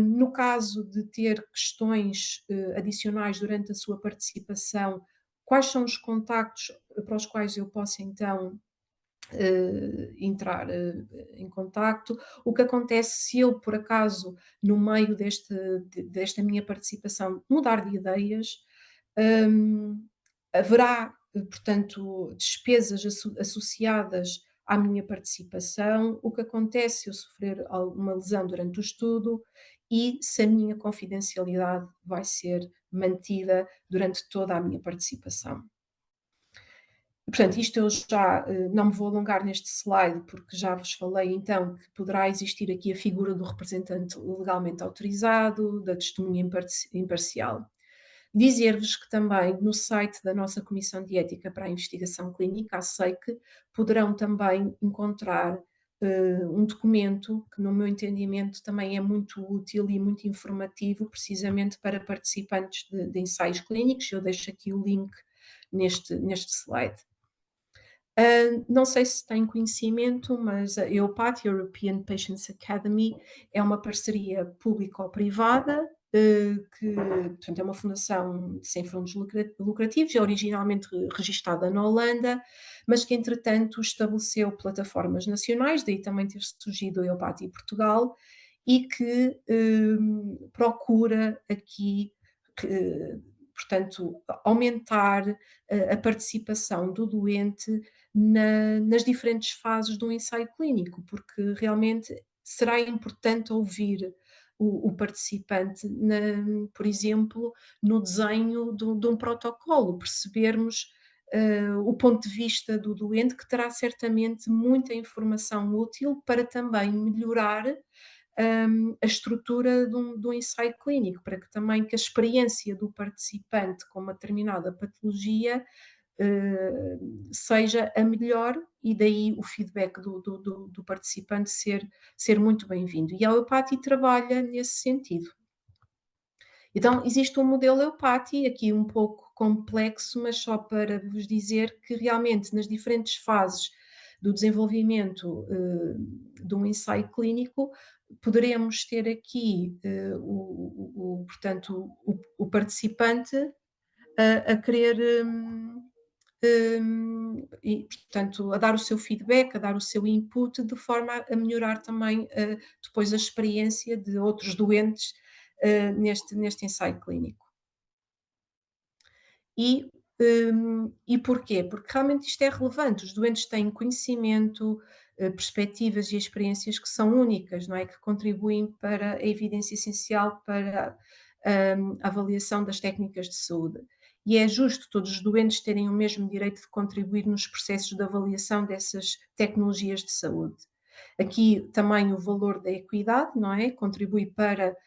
No caso de ter questões adicionais durante a sua participação, quais são os contactos para os quais eu posso então entrar em contacto? O que acontece se eu, por acaso, no meio desta minha participação, mudar de ideias? Hum, Haverá, portanto, despesas associadas à minha participação? O que acontece se eu sofrer alguma lesão durante o estudo? E se a minha confidencialidade vai ser mantida durante toda a minha participação? Portanto, isto eu já não me vou alongar neste slide, porque já vos falei então que poderá existir aqui a figura do representante legalmente autorizado, da testemunha imparcial. Dizer-vos que também no site da nossa Comissão de Ética para a Investigação Clínica, a SEIC, poderão também encontrar um documento que, no meu entendimento, também é muito útil e muito informativo, precisamente para participantes de ensaios clínicos. Eu deixo aqui o link neste slide. Não sei se têm conhecimento, mas a EUPAT, European Patients Academy, é uma parceria público-privada, que, portanto, é uma fundação sem fins lucrativos, é originalmente registada na Holanda, mas que, entretanto, estabeleceu plataformas nacionais, daí também ter surgido a EUPAT em Portugal, e que procura aqui, portanto, aumentar a participação do doente nas diferentes fases do ensaio clínico, porque realmente será importante ouvir o participante, por exemplo, no desenho de um protocolo, percebermos o ponto de vista do doente, que terá certamente muita informação útil para também melhorar a estrutura de um ensaio clínico, para que também que a experiência do participante com uma determinada patologia seja a melhor e daí o feedback do participante ser muito bem-vindo. E a EUPATI trabalha nesse sentido. Então, existe um modelo EUPATI, aqui um pouco complexo, mas só para vos dizer que realmente nas diferentes fases do desenvolvimento de um ensaio clínico, poderemos ter aqui, portanto, o participante a querer e, portanto, a dar o seu feedback, a dar o seu input, de forma a melhorar também depois a experiência de outros doentes neste ensaio clínico. E porquê? Porque realmente isto é relevante, os doentes têm conhecimento, perspectivas e experiências que são únicas, não é? Que contribuem para a evidência essencial para a avaliação das técnicas de saúde. E é justo todos os doentes terem o mesmo direito de contribuir nos processos de avaliação dessas tecnologias de saúde. Aqui também o valor da equidade, não é? Contribui para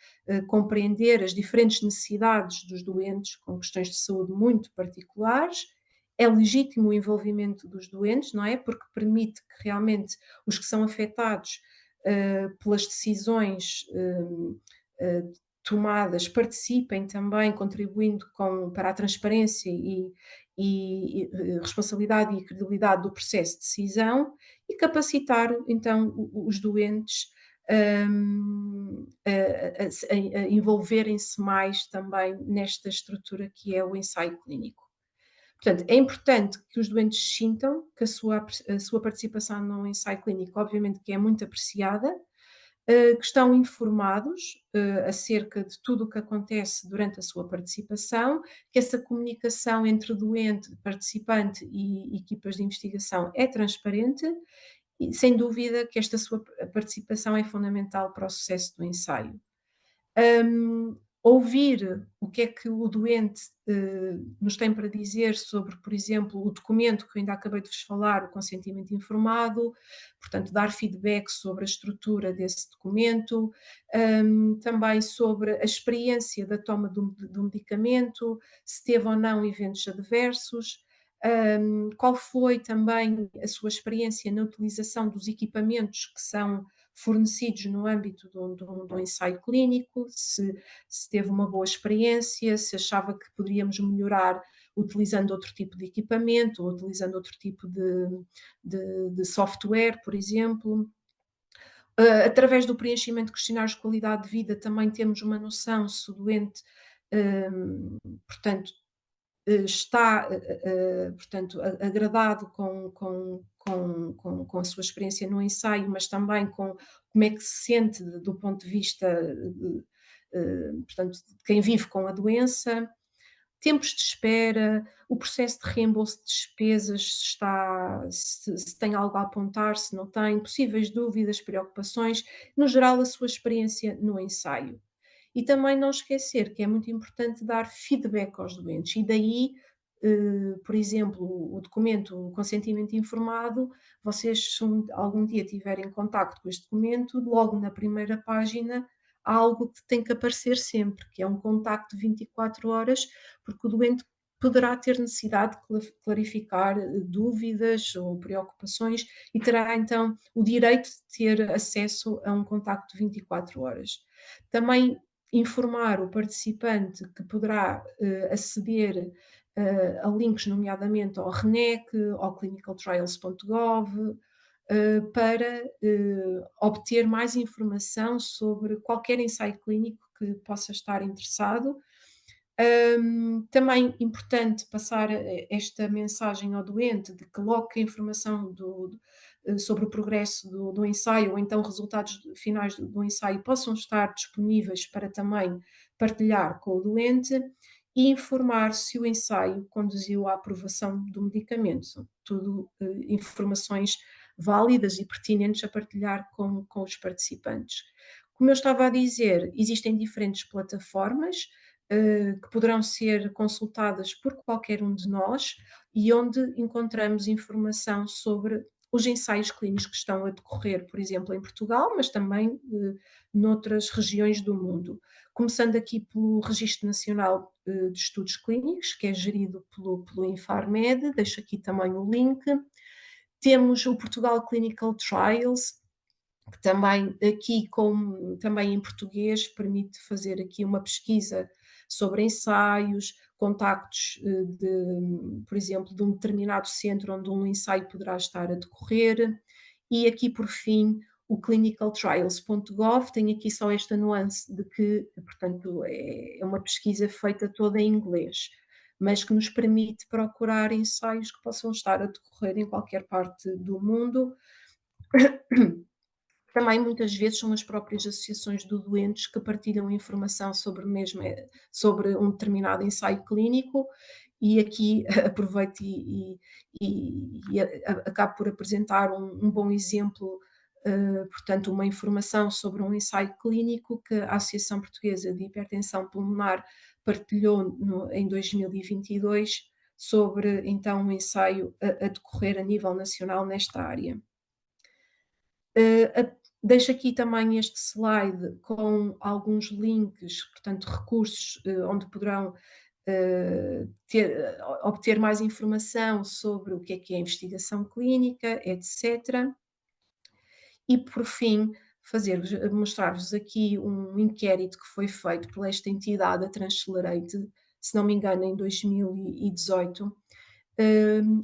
compreender as diferentes necessidades dos doentes com questões de saúde muito particulares. É legítimo o envolvimento dos doentes, não é? Porque permite que realmente os que são afetados pelas decisões tomadas participem também, contribuindo para a transparência e responsabilidade e credibilidade do processo de decisão e capacitar então os doentes a envolverem-se mais também nesta estrutura que é o ensaio clínico. Portanto, é importante que os doentes sintam que a sua participação no ensaio clínico, obviamente, que é muito apreciada, que estão informados acerca de tudo o que acontece durante a sua participação, que essa comunicação entre doente, participante e equipas de investigação é transparente e, sem dúvida, que esta sua participação é fundamental para o sucesso do ensaio. Ouvir o que é que o doente nos tem para dizer sobre, por exemplo, o documento que eu ainda acabei de vos falar, o consentimento informado, portanto, dar feedback sobre a estrutura desse documento, também sobre a experiência da toma do medicamento, se teve ou não eventos adversos, qual foi também a sua experiência na utilização dos equipamentos que são fornecidos no âmbito de um ensaio clínico, se teve uma boa experiência, se achava que poderíamos melhorar utilizando outro tipo de equipamento, ou utilizando outro tipo de software, por exemplo. Através do preenchimento de questionários de qualidade de vida, também temos uma noção se o doente, portanto, está, portanto, agradado com a sua experiência no ensaio, mas também com como é que se sente do ponto de vista, portanto, de quem vive com a doença. Tempos de espera, o processo de reembolso de despesas, se tem algo a apontar, se não tem, possíveis dúvidas, preocupações, no geral a sua experiência no ensaio. E também não esquecer que é muito importante dar feedback aos doentes, e daí, por exemplo, o documento, o consentimento informado, vocês, se algum dia tiverem contacto com este documento, logo na primeira página há algo que tem que aparecer sempre, que é um contacto de 24 horas, porque o doente poderá ter necessidade de clarificar dúvidas ou preocupações e terá então o direito de ter acesso a um contacto de 24 horas. Também informar o participante que poderá aceder a links, nomeadamente ao RNEC, ao clinicaltrials.gov, para obter mais informação sobre qualquer ensaio clínico que possa estar interessado. Também importante passar esta mensagem ao doente de que logo que a informação sobre o progresso do ensaio, ou então resultados finais do ensaio, possam estar disponíveis para também partilhar com o doente, e informar se o ensaio conduziu à aprovação do medicamento. São tudo informações válidas e pertinentes a partilhar com os participantes. Como eu estava a dizer, existem diferentes plataformas que poderão ser consultadas por qualquer um de nós e onde encontramos informação sobre os ensaios clínicos que estão a decorrer, por exemplo, em Portugal, mas também noutras regiões do mundo. Começando aqui pelo Registro Nacional de Estudos Clínicos, que é gerido pelo Infarmed, deixo aqui também o link. Temos o Portugal Clinical Trials, que também aqui, também em português, permite fazer aqui uma pesquisa sobre ensaios, contactos por exemplo, de um determinado centro onde um ensaio poderá estar a decorrer. E aqui, por fim, o clinicaltrials.gov tem aqui só esta nuance de que, portanto, é uma pesquisa feita toda em inglês, mas que nos permite procurar ensaios que possam estar a decorrer em qualquer parte do mundo. Também muitas vezes são as próprias associações de doentes que partilham informação sobre um determinado ensaio clínico, e aqui aproveito e acabo por apresentar um bom exemplo, portanto, uma informação sobre um ensaio clínico que a Associação Portuguesa de Hipertensão Pulmonar partilhou em 2022 sobre, então, um ensaio a decorrer a nível nacional nesta área. Deixo aqui também este slide com alguns links, portanto, recursos onde poderão obter mais informação sobre o que é a investigação clínica, etc. E, por fim, mostrar-vos aqui um inquérito que foi feito por esta entidade, a Transcelerate, se não me engano, em 2018,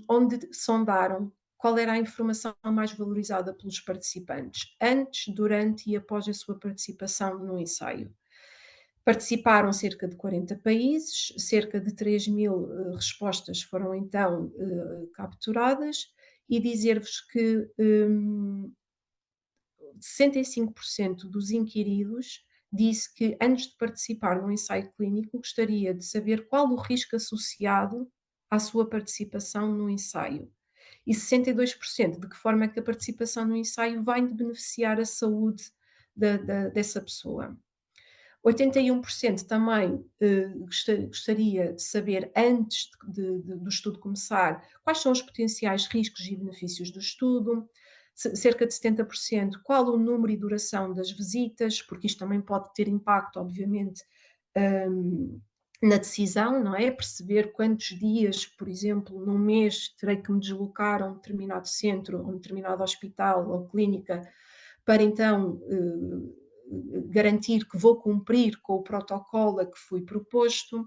onde sondaram qual era a informação mais valorizada pelos participantes, antes, durante e após a sua participação no ensaio. Participaram cerca de 40 países, cerca de 3.000 respostas foram então capturadas, e dizer-vos que 65% dos inquiridos disse que antes de participar num ensaio clínico gostaria de saber qual o risco associado à sua participação no ensaio. E 62% de que forma é que a participação no ensaio vai beneficiar a saúde dessa pessoa. 81% também gostaria de saber, antes do estudo começar, quais são os potenciais riscos e benefícios do estudo. Cerca de 70% qual o número e duração das visitas, porque isto também pode ter impacto, obviamente, na decisão, não é? Perceber quantos dias, por exemplo, num mês terei que me deslocar a um determinado centro, a um determinado hospital ou clínica, para então garantir que vou cumprir com o protocolo a que fui proposto.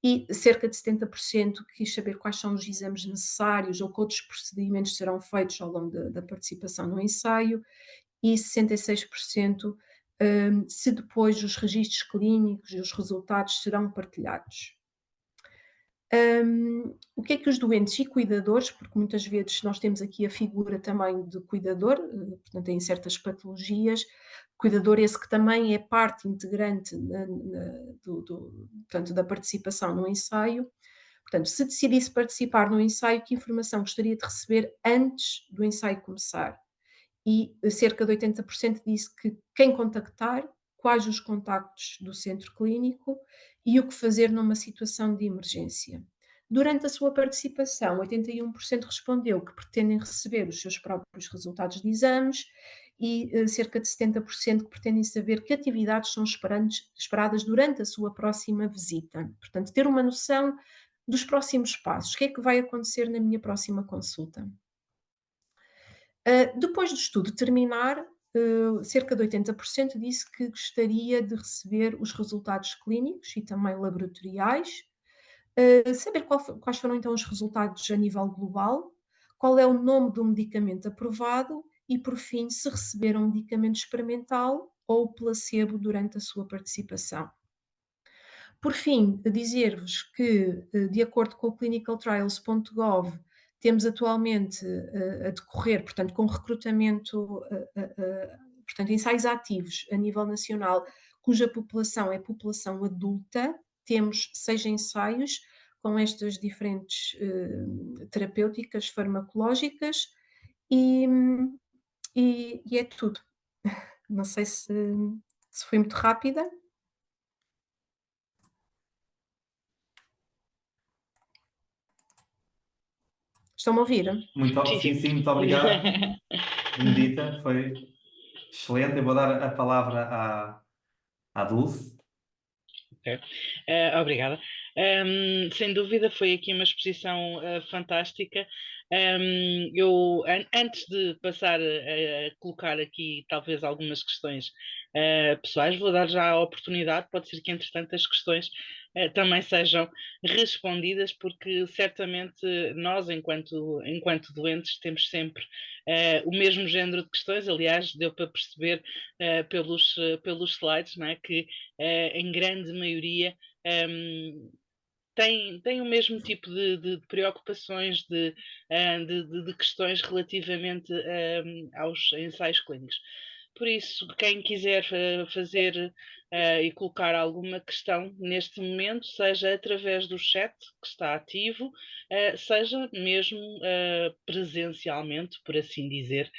E cerca de 70% quis saber quais são os exames necessários ou que outros procedimentos serão feitos ao longo da participação no ensaio, e 66% se depois os registros clínicos e os resultados serão partilhados. O que é que os doentes e cuidadores, porque muitas vezes nós temos aqui a figura também de cuidador, portanto em certas patologias, cuidador esse que também é parte integrante portanto, da participação no ensaio. Portanto, se decidisse participar no ensaio, que informação gostaria de receber antes do ensaio começar? E cerca de 80% disse que quem contactar, quais os contactos do centro clínico e o que fazer numa situação de emergência. Durante a sua participação, 81% respondeu que pretendem receber os seus próprios resultados de exames e cerca de 70% que pretendem saber que atividades são esperadas durante a sua próxima visita. Portanto, ter uma noção dos próximos passos. O que é que vai acontecer na minha próxima consulta? Depois do estudo terminar, cerca de 80% disse que gostaria de receber os resultados clínicos e também laboratoriais, saber quais foram então os resultados a nível global, qual é o nome do medicamento aprovado e, por fim, se receberam um medicamento experimental ou placebo durante a sua participação. Por fim, dizer-vos que, de acordo com o clinicaltrials.gov, temos atualmente a decorrer, portanto, com recrutamento, portanto, ensaios ativos a nível nacional, cuja população é população adulta. Temos 6 ensaios com estas diferentes terapêuticas farmacológicas e é tudo. Não sei se fui muito rápida. Estão-me a ouvir? Sim, muito obrigado, Benedita, foi excelente. Eu vou dar a palavra à Dulce. Okay. Obrigada. Sem dúvida foi aqui uma exposição fantástica. Eu, antes de passar a colocar aqui talvez algumas questões pessoais, vou dar já a oportunidade, pode ser que entretanto as questões também sejam respondidas, porque certamente nós, enquanto doentes, temos sempre o mesmo género de questões. Aliás, deu para perceber pelos slides, não é, que em grande maioria tem o mesmo tipo de preocupações, de questões relativamente aos ensaios clínicos. Por isso, quem quiser fazer e colocar alguma questão neste momento, seja através do chat que está ativo, seja mesmo presencialmente, por assim dizer,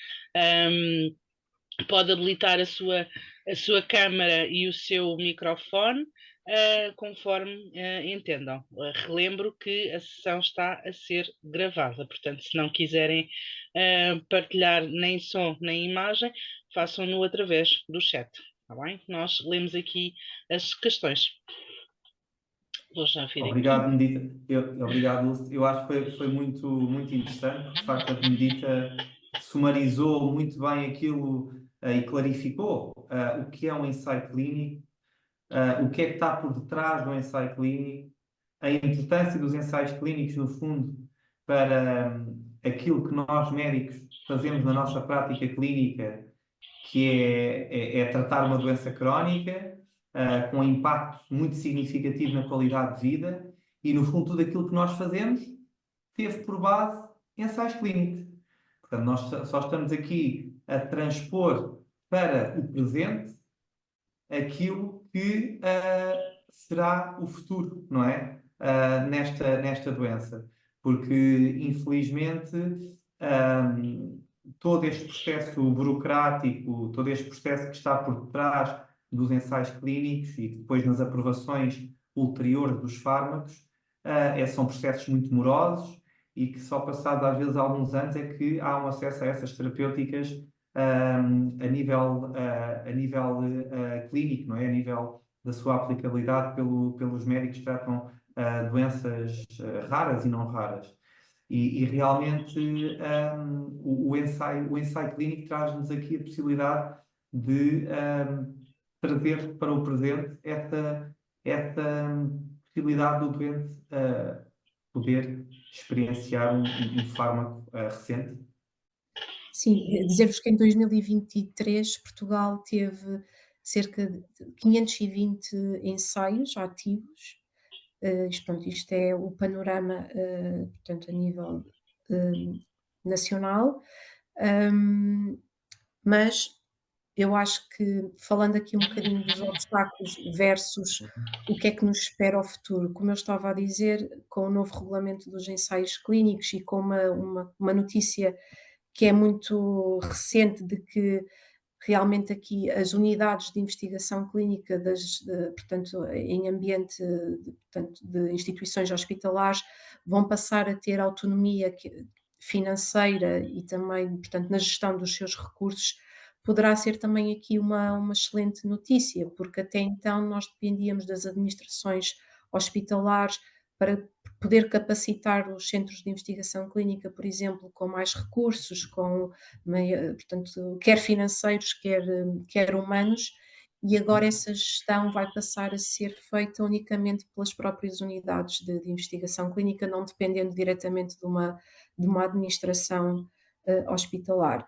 pode habilitar a sua câmara e o seu microfone, conforme entendam. Relembro que a sessão está a ser gravada, portanto, se não quiserem partilhar nem som nem imagem, façam-no através do chat, está bem? Nós lemos aqui as questões. Vou já vir Obrigado, aqui. Benedita. Obrigado, Lúcia. Eu acho que foi muito, muito interessante. De facto, a Benedita sumarizou muito bem aquilo e clarificou o que é um ensaio clínico, o que é que está por detrás do ensaio clínico, a importância dos ensaios clínicos, no fundo, para aquilo que nós médicos fazemos na nossa prática clínica, que é tratar uma doença crónica, com um impacto muito significativo na qualidade de vida, e no fundo tudo aquilo que nós fazemos teve por base ensaios clínicos. Portanto, nós só estamos aqui a transpor para o presente aquilo que será o futuro, não é? Nesta doença. Porque, infelizmente, todo este processo burocrático, todo este processo que está por trás dos ensaios clínicos e depois nas aprovações ulteriores dos fármacos, são processos muito morosos e que só passados às vezes alguns anos é que há um acesso a essas terapêuticas a nível clínico, não é? A nível da sua aplicabilidade pelos médicos que tratam doenças raras e não raras. E realmente o ensaio clínico traz-nos aqui a possibilidade de trazer para o presente esta possibilidade do doente poder experienciar um fármaco recente. Sim, dizer-vos que em 2023 Portugal teve cerca de 520 ensaios ativos. Isto é o panorama, portanto, a nível nacional. Mas eu acho que, falando aqui um bocadinho dos obstáculos versus o que é que nos espera ao futuro, como eu estava a dizer, com o novo regulamento dos ensaios clínicos e com uma notícia que é muito recente de que realmente aqui as unidades de investigação clínica portanto, em ambiente de instituições hospitalares vão passar a ter autonomia financeira e também, portanto, na gestão dos seus recursos, poderá ser também aqui uma excelente notícia, porque até então nós dependíamos das administrações hospitalares para poder capacitar os centros de investigação clínica, por exemplo, com mais recursos, portanto, quer financeiros, quer humanos, e agora essa gestão vai passar a ser feita unicamente pelas próprias unidades de investigação clínica, não dependendo diretamente de uma administração hospitalar.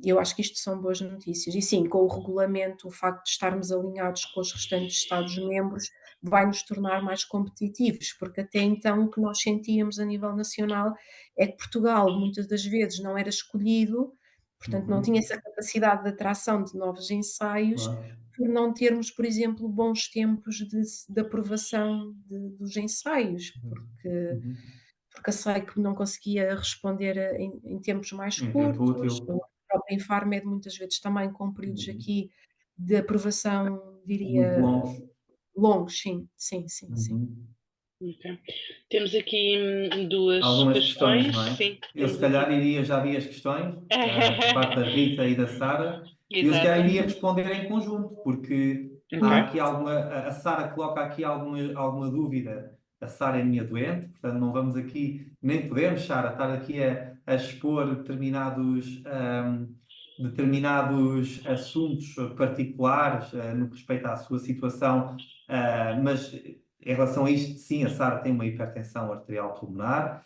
Eu acho que isto são boas notícias. E sim, com o regulamento, o facto de estarmos alinhados com os restantes Estados-membros vai nos tornar mais competitivos, porque até então o que nós sentíamos a nível nacional é que Portugal muitas das vezes não era escolhido, portanto não tinha essa capacidade de atração de novos ensaios, por não termos, por exemplo, bons tempos de aprovação dos ensaios, porque eu sei que não conseguia responder em tempos mais Em tempo curtos. útil. A própria Infarmed muitas vezes também com períodos aqui de aprovação, diria, Muito longos. longos, sim, sim, sim, sim. Ok. Temos aqui duas Algumas questões, não é? Sim, Eu se calhar já vi as questões, por parte da Rita e da Sara, e eu se calhar iria responder em conjunto, porque há aqui a Sara coloca aqui alguma dúvida. A Sara é minha doente, portanto não vamos aqui, nem podemos, Sara, estar aqui a expor determinados assuntos particulares no que respeita à sua situação, mas em relação a isto, sim, a Sara tem uma hipertensão arterial pulmonar,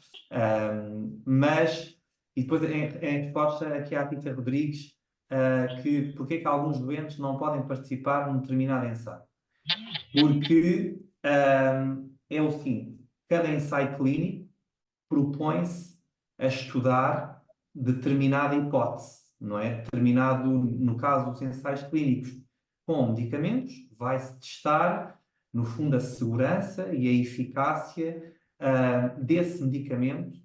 e depois em resposta aqui à Rita Rodrigues, que porque é que alguns doentes não podem participar num determinado ensaio? Porque é o seguinte, cada ensaio clínico propõe-se a estudar determinada hipótese, não é? No caso dos ensaios clínicos com medicamentos, vai-se testar, no fundo, a segurança e a eficácia desse medicamento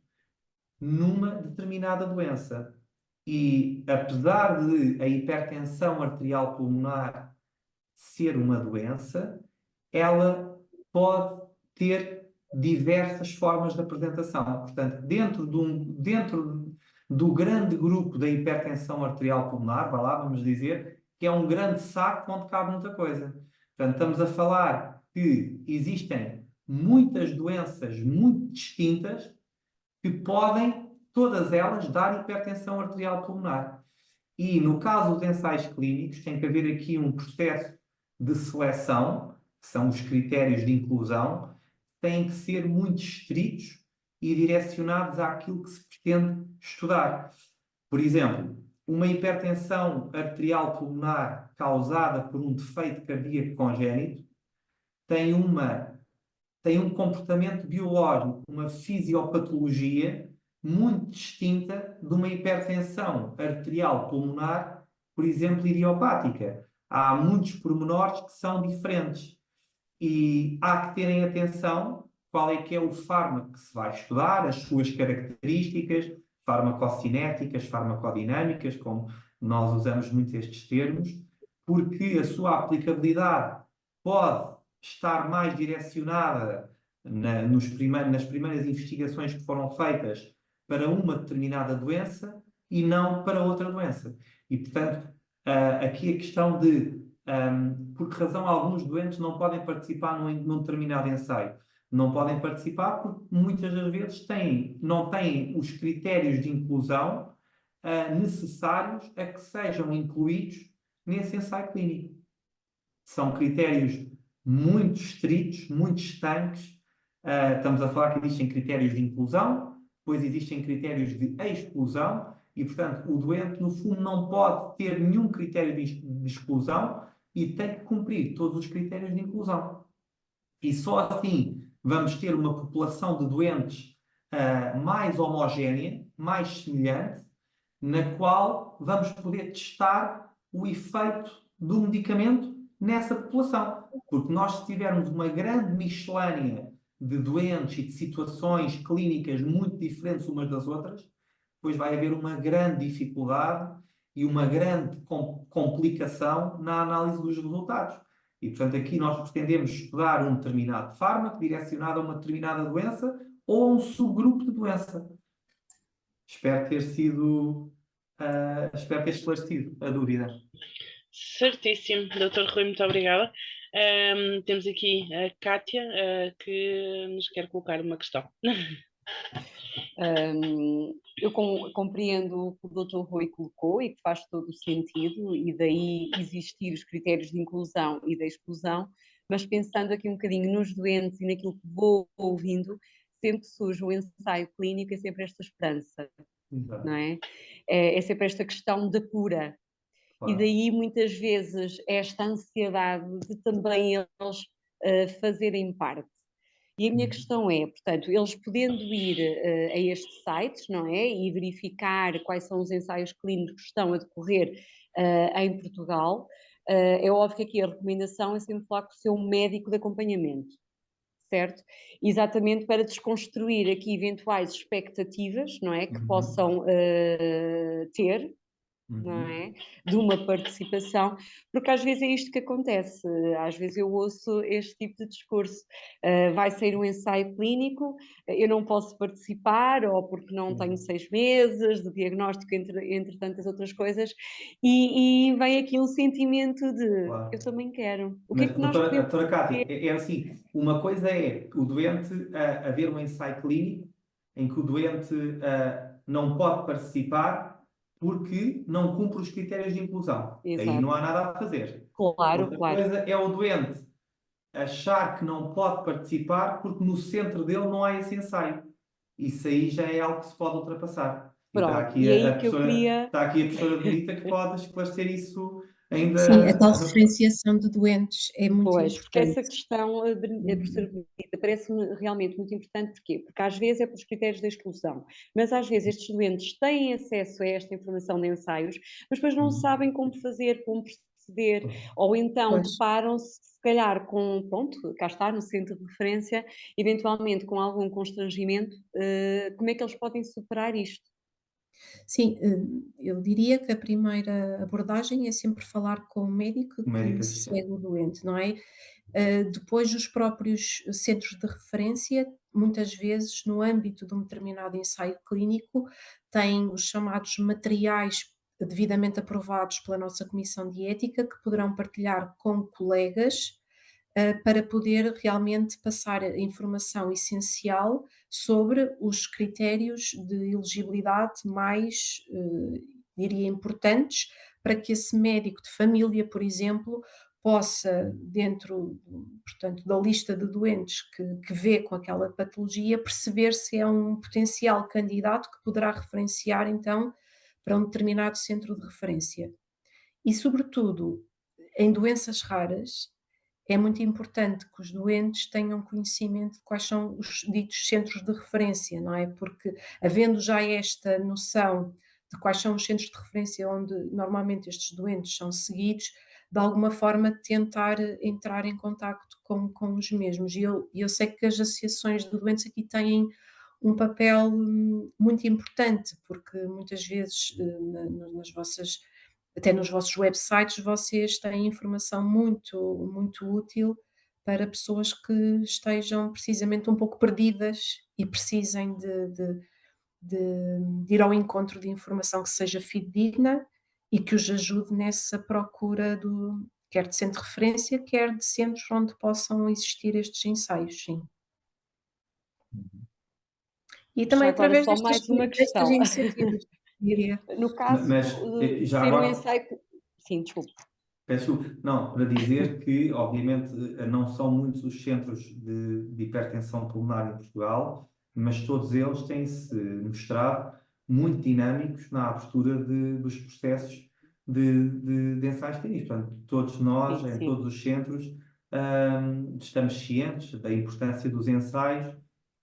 numa determinada doença. E, apesar de a hipertensão arterial pulmonar ser uma doença, ela pode ter diversas formas de apresentação. Portanto, dentro do grande grupo da hipertensão arterial pulmonar, vamos dizer, que é um grande saco onde cabe muita coisa. Portanto, estamos a falar que existem muitas doenças muito distintas que podem, todas elas, dar hipertensão arterial pulmonar. E, no caso dos ensaios clínicos, tem que haver aqui um processo de seleção, que são os critérios de inclusão, têm que ser muito estritos e direcionados àquilo que se pretende estudar. Por exemplo, uma hipertensão arterial pulmonar causada por um defeito cardíaco congénito tem um comportamento biológico, uma fisiopatologia muito distinta de uma hipertensão arterial pulmonar por exemplo, idiopática. Há muitos pormenores que são diferentes e há que terem atenção qual é que é o fármaco que se vai estudar, as suas características farmacocinéticas, farmacodinâmicas, como nós usamos muito estes termos, porque a sua aplicabilidade pode estar mais direcionada nas primeiras investigações que foram feitas para uma determinada doença e não para outra doença. E, portanto, aqui a questão de por que razão alguns doentes não podem participar num determinado ensaio? Não podem participar porque muitas das vezes não têm os critérios de inclusão necessários a que sejam incluídos nesse ensaio clínico. São critérios muito estritos, muito estanques. Estamos a falar que existem critérios de inclusão, depois existem critérios de exclusão, e, portanto, o doente, no fundo, não pode ter nenhum critério de exclusão e tem que cumprir todos os critérios de inclusão. E só assim vamos ter uma população de doentes mais homogénea, mais semelhante, na qual vamos poder testar o efeito do medicamento nessa população. Porque nós, se tivermos uma grande miscelânea de doentes e de situações clínicas muito diferentes umas das outras, depois vai haver uma grande dificuldade e uma grande complicação na análise dos resultados. E, portanto, aqui nós pretendemos estudar um determinado fármaco direcionado a uma determinada doença ou a um subgrupo de doença. Espero ter esclarecido a dúvida. Certíssimo, Dr. Rui, muito obrigada. Temos aqui a Kátia, que nos quer colocar uma questão. Eu compreendo o que o Dr. Rui colocou e que faz todo o sentido, e daí existir os critérios de inclusão e de exclusão, mas pensando aqui um bocadinho nos doentes e naquilo que vou ouvindo, sempre que surge um ensaio clínico é sempre esta esperança, Exato. não é? É sempre esta questão da cura. Claro. E daí muitas vezes esta ansiedade de também eles fazerem parte. E a minha questão é, portanto, eles podendo ir a estes sites, não é? E verificar quais são os ensaios clínicos que estão a decorrer em Portugal, é óbvio que aqui a recomendação é sempre falar com o seu médico de acompanhamento, certo? Exatamente para desconstruir aqui eventuais expectativas, não é? Que possam ter, não é? De uma participação, porque às vezes é isto que acontece, às vezes eu ouço este tipo de discurso, vai sair um ensaio clínico, eu não posso participar, ou porque não tenho 6 meses de diagnóstico, entre tantas outras coisas, e vem aqui um sentimento de, Claro. eu também quero. O Mas, que é que nós doutora podemos Cátia, fazer? é assim, uma coisa é o doente haver um ensaio clínico em que o doente não pode participar porque não cumpre os critérios de inclusão. Aí Exato. não há nada a fazer. Claro, Outra claro. coisa é o doente achar que não pode participar porque no centro dele não há esse ensaio. Isso aí já é algo que se pode ultrapassar. E está Pronto, aqui e a aí que eu professora, queria... está aqui a professora Benita que pode esclarecer isso ainda. Sim, a tal referenciação de doentes é muito Pois, porque importante. essa questão, professora Benita, parece-me realmente muito importante. Porquê? Porque às vezes é pelos critérios da exclusão, mas às vezes estes doentes têm acesso a esta informação de ensaios, mas depois não sabem como fazer, como proceder, ou então Pois. deparam-se, se calhar, com, pronto, cá está, no centro de referência, eventualmente com algum constrangimento, como é que eles podem superar isto? Sim, eu diria que a primeira abordagem é sempre falar com o médico O médico que assistente. segue o doente, não é? Depois, os próprios centros de referência, muitas vezes, no âmbito de um determinado ensaio clínico, têm os chamados materiais devidamente aprovados pela nossa Comissão de Ética, que poderão partilhar com colegas, para poder realmente passar a informação essencial sobre os critérios de elegibilidade mais, diria, importantes, para que esse médico de família, por exemplo, possa, dentro, portanto, da lista de doentes que vê com aquela patologia, perceber se é um potencial candidato que poderá referenciar, então, para um determinado centro de referência. E, sobretudo, em doenças raras, é muito importante que os doentes tenham conhecimento de quais são os ditos centros de referência, não é? Porque, havendo já esta noção de quais são os centros de referência onde normalmente estes doentes são seguidos, de alguma forma tentar entrar em contacto com os mesmos. E eu sei que as associações de doentes aqui têm um papel muito importante, porque muitas vezes nas vossas, até nos vossos websites, vocês têm informação muito, muito útil para pessoas que estejam precisamente um pouco perdidas e precisem de ir ao encontro de informação que seja fidedigna e que os ajude nessa procura quer de centro de referência, quer de centros onde possam existir estes ensaios, sim. E Já também agora através só mais uma destas questão. iniciativas, diria. No caso Mas de já ser um agora, ensaio... Sim, desculpe. peço, não, para dizer que, obviamente, não são muitos os centros de hipertensão pulmonar em Portugal, mas todos eles têm-se mostrado muito dinâmicos na abertura dos processos de ensaios clínicos. Portanto, todos nós, Sim, em sim. todos os centros, estamos cientes da importância dos ensaios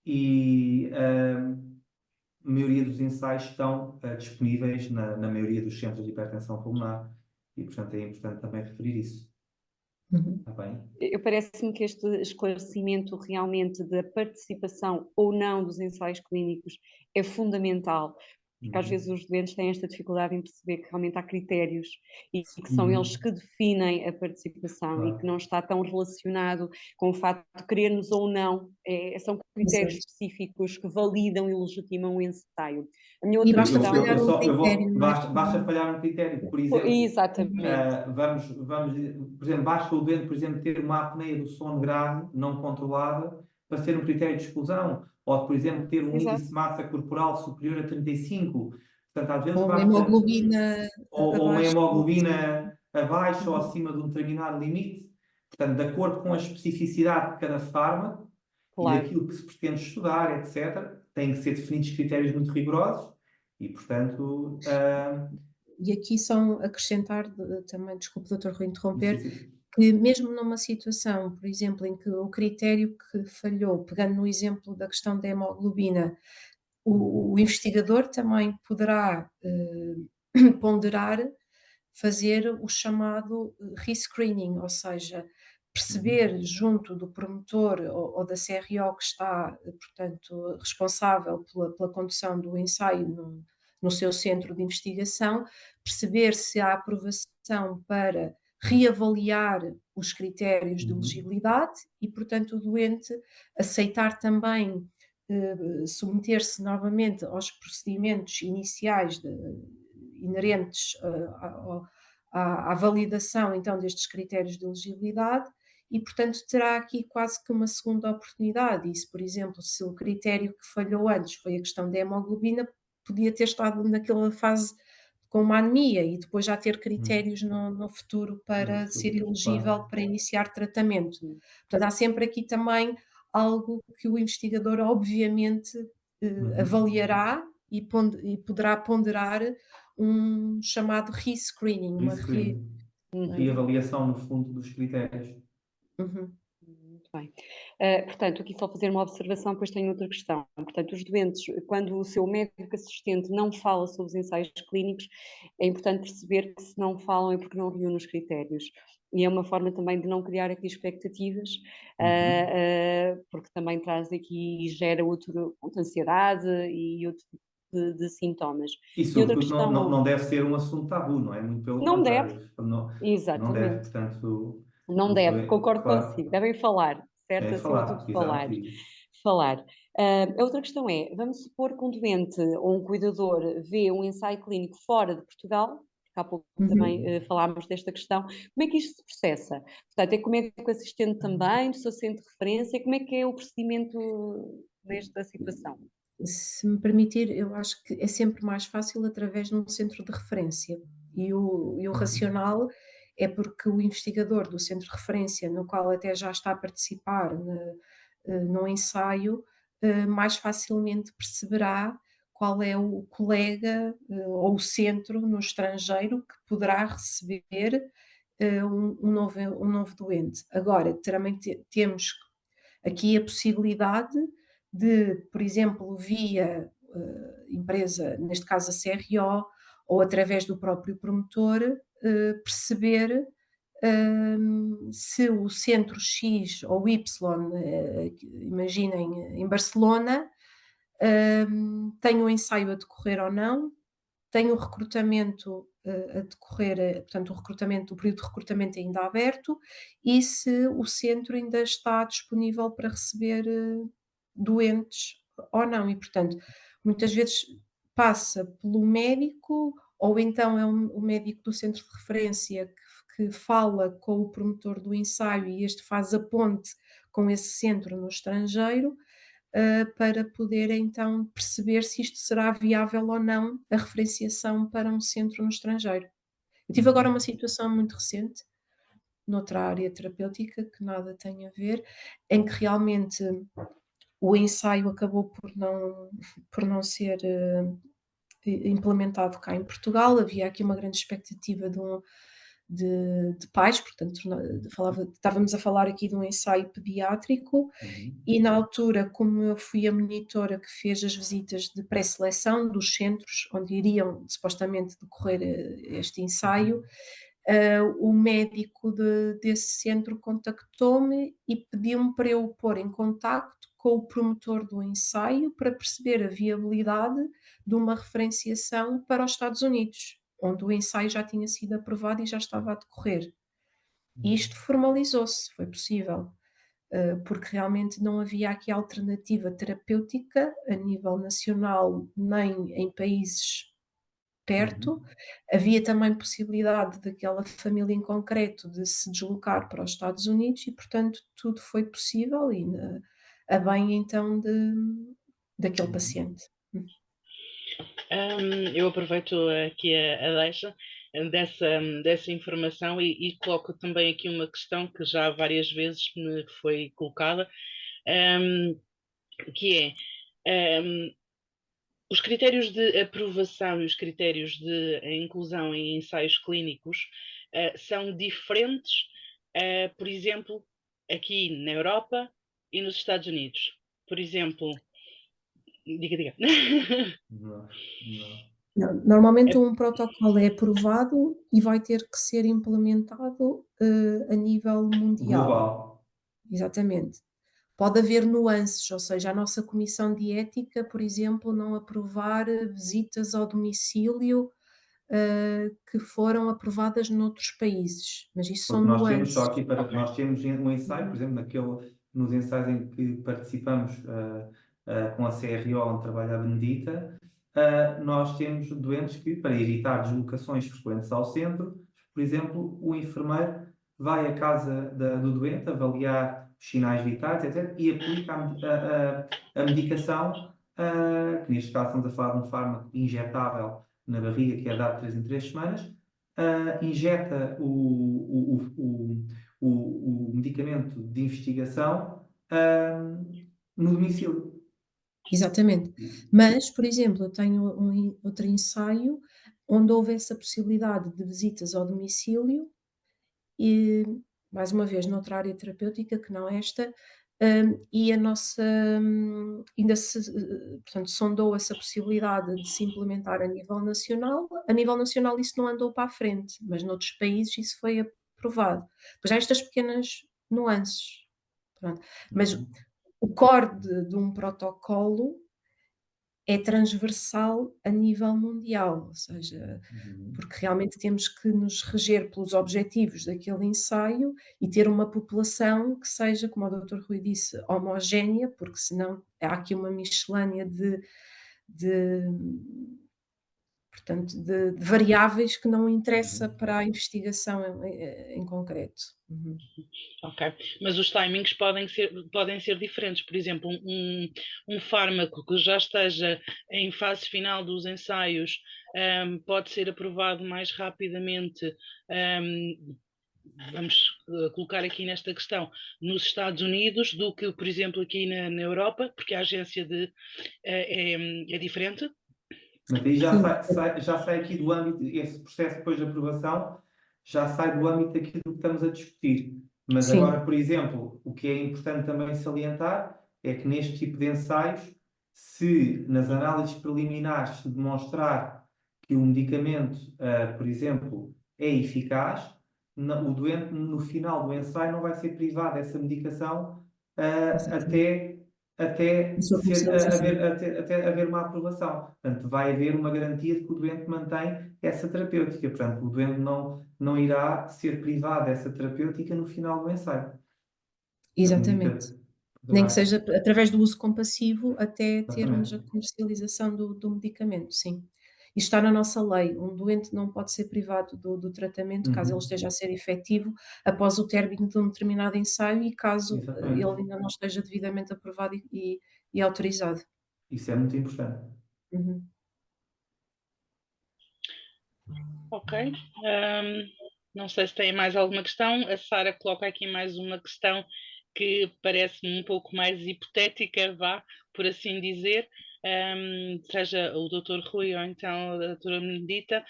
e a maioria dos ensaios estão disponíveis na maioria dos centros de hipertensão pulmonar e, portanto, é importante também referir isso. Uhum. Está bem? Parece-me que este esclarecimento realmente da participação ou não dos ensaios clínicos é fundamental, porque às vezes os doentes têm esta dificuldade em perceber que realmente há critérios e que são eles que definem a participação e que não está tão relacionado com o facto de querermos ou não, são critérios Exato. específicos que validam e legitimam o ensaio. A minha E outra basta questão... falhar um critério, não é? Basta falhar um critério, por exemplo. Exatamente. Por exemplo, basta o doente, por exemplo, ter uma apneia do sono grave, não controlada, para ser um critério de exclusão. Ou, por exemplo, ter um índice de massa corporal superior a 35. Portanto, às vezes Ou uma basta... hemoglobina Ou uma abaixo. hemoglobina abaixo ou acima de um determinado limite. Portanto, de acordo com a especificidade de cada fármaco e Claro. daquilo que se pretende estudar, etc., têm que ser definidos critérios muito rigorosos e, portanto... E aqui são acrescentar também, desculpe, doutor, Rui, interromper, sim. que mesmo numa situação, por exemplo, em que o critério que falhou, pegando no exemplo da questão da hemoglobina, o investigador também poderá ponderar fazer o chamado rescreening, ou seja, perceber junto do promotor ou da CRO que está, portanto, responsável pela condução do ensaio no seu centro de investigação, perceber se há aprovação para reavaliar os critérios de elegibilidade e, portanto, o doente aceitar também submeter-se novamente aos procedimentos iniciais inerentes à validação então destes critérios de elegibilidade e, portanto, terá aqui quase que uma segunda oportunidade. E se, por exemplo, se o critério que falhou antes foi a questão da hemoglobina, podia ter estado naquela fase com uma anemia e depois já ter critérios no futuro para ser elegível para iniciar tratamento. Portanto, há sempre aqui também algo que o investigador obviamente avaliará e poderá ponderar um chamado rescreening, Reavaliação, no fundo, dos critérios. Muito bem. Portanto, aqui só fazer uma observação, depois tenho outra questão. Portanto, os doentes, quando o seu médico assistente não fala sobre os ensaios clínicos, é importante perceber que se não falam é porque não reúnem os critérios. E é uma forma também de não criar aqui expectativas, porque também traz aqui e gera outra ansiedade e outro tipo de sintomas. E sobretudo não deve ser um assunto tabu, não é? Muito pelo contrário. Não deve, portanto... Não deve, concordo consigo, devem falar, certo? Devem Acima de falar, tudo, falar. falar. A outra questão é, vamos supor que um doente ou um cuidador vê um ensaio clínico fora de Portugal, porque há pouco também falámos desta questão, como é que isto se processa? Portanto, é com o médico assistente também, do seu centro de referência, como é que é o procedimento desta situação? Se me permitir, eu acho que é sempre mais fácil através de um centro de referência. E o racional é porque o investigador do centro de referência, no qual até já está a participar no ensaio, mais facilmente perceberá qual é o colega ou o centro no estrangeiro que poderá receber um novo doente. Agora, também temos aqui a possibilidade de, por exemplo, via empresa, neste caso a CRO, ou através do próprio promotor, perceber se o centro X ou Y, imaginem em Barcelona, tem um ensaio a decorrer ou não, tem o recrutamento a decorrer, portanto, o período de recrutamento ainda aberto, e se o centro ainda está disponível para receber doentes ou não. E, portanto, muitas vezes passa pelo médico, ou então é o médico do centro de referência que fala com o promotor do ensaio e este faz a ponte com esse centro no estrangeiro, para poder então perceber se isto será viável ou não a referenciação para um centro no estrangeiro. Eu tive agora uma situação muito recente, noutra área terapêutica, que nada tem a ver, em que realmente o ensaio acabou por não ser implementado cá em Portugal. Havia aqui uma grande expectativa de pais, portanto, estávamos a falar aqui de um ensaio pediátrico. E na altura, como eu fui a monitora que fez as visitas de pré-seleção dos centros onde iriam supostamente decorrer este ensaio, o médico desse centro contactou-me e pediu-me para eu pôr em contacto com o promotor do ensaio para perceber a viabilidade de uma referenciação para os Estados Unidos, onde o ensaio já tinha sido aprovado e já estava a decorrer. E isto formalizou-se, foi possível, porque realmente não havia aqui alternativa terapêutica a nível nacional, nem em países perto. Havia também possibilidade daquela família em concreto de se deslocar para os Estados Unidos e, portanto, tudo foi possível e a bem então daquele paciente. Eu aproveito aqui a deixa dessa informação e coloco também aqui uma questão que já várias vezes me foi colocada, que é os critérios de aprovação e os critérios de inclusão em ensaios clínicos são diferentes, por exemplo, aqui na Europa e nos Estados Unidos. Por exemplo, diga. Não. Não, normalmente um protocolo é aprovado e vai ter que ser implementado a nível mundial. Global. Exatamente. Pode haver nuances, ou seja, a nossa comissão de ética, por exemplo, não aprovar visitas ao domicílio que foram aprovadas noutros países, mas isso são Porque nós temos nuances. só aqui nós temos um ensaio, por exemplo, nos ensaios em que participamos com a CRO, onde trabalha a Benedita, nós temos doentes que, para evitar deslocações frequentes ao centro, por exemplo, o enfermeiro vai à casa do doente avaliar os sinais vitais, etc., e aplica a medicação, que neste caso estamos a falar de um fármaco injetável na barriga, que é dado 3 em 3 semanas, injeta o medicamento de investigação no domicílio. Exatamente. Mas, por exemplo, eu tenho outro ensaio onde houve essa possibilidade de visitas ao domicílio e, mais uma vez, noutra área terapêutica que não esta, e a nossa ainda portanto, sondou essa possibilidade de se implementar a nível nacional. A nível nacional isso não andou para a frente, mas noutros países isso foi aprovado. Pois há estas pequenas nuances, pronto. Mas o core de um protocolo é transversal a nível mundial, ou seja, porque realmente temos que nos reger pelos objetivos daquele ensaio e ter uma população que seja, como o Dr. Rui disse, homogénea, porque senão há aqui uma miscelânea de portanto, de variáveis que não interessa para a investigação em concreto. Ok, mas os timings podem ser diferentes. Por exemplo, um fármaco que já esteja em fase final dos ensaios pode ser aprovado mais rapidamente. Vamos colocar aqui nesta questão, nos Estados Unidos, do que, por exemplo, aqui na Europa, porque a agência é diferente. Mas aí já sai aqui do âmbito, esse processo depois de aprovação, já sai do âmbito daquilo que estamos a discutir. Mas Sim. agora, por exemplo, o que é importante também salientar é que neste tipo de ensaios, se nas análises preliminares se demonstrar que o medicamento, por exemplo, é eficaz, o doente no final do ensaio não vai ser privado dessa medicação Exatamente. até A sua comercialização. até haver uma aprovação. Portanto, vai haver uma garantia de que o doente mantém essa terapêutica. Portanto, o doente não irá ser privado dessa terapêutica no final do ensaio. Exatamente. Nem que seja através do uso compassivo até termos a Exatamente. comercialização do medicamento, sim. Isto está na nossa lei, um doente não pode ser privado do tratamento caso ele Uhum. esteja a ser efetivo após o término de um determinado ensaio e caso ele Exatamente. ainda não esteja devidamente aprovado e autorizado. Isso é muito importante. Uhum. Ok. Não sei se tem mais alguma questão. A Sara coloca aqui mais uma questão que parece-me um pouco mais hipotética, vá, por assim dizer, seja o Dr. Rui ou então a doutora Benedita.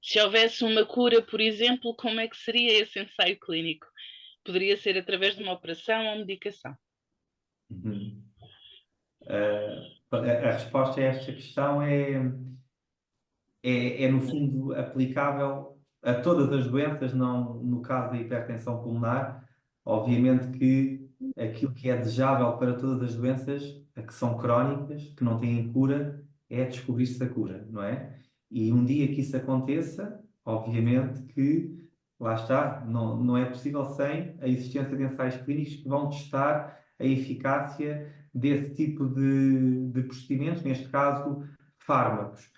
Se houvesse uma cura, por exemplo, como é que seria esse ensaio clínico? Poderia ser através de uma operação ou medicação? Uhum. A resposta a esta questão no fundo, aplicável a todas as doenças, não no caso da hipertensão pulmonar. Obviamente que aquilo que é desejável para todas as doenças, que são crónicas, que não têm cura, é descobrir-se a cura, não é? E um dia que isso aconteça, obviamente que, lá está, não é possível sem a existência de ensaios clínicos que vão testar a eficácia desse tipo de procedimentos, neste caso, fármacos.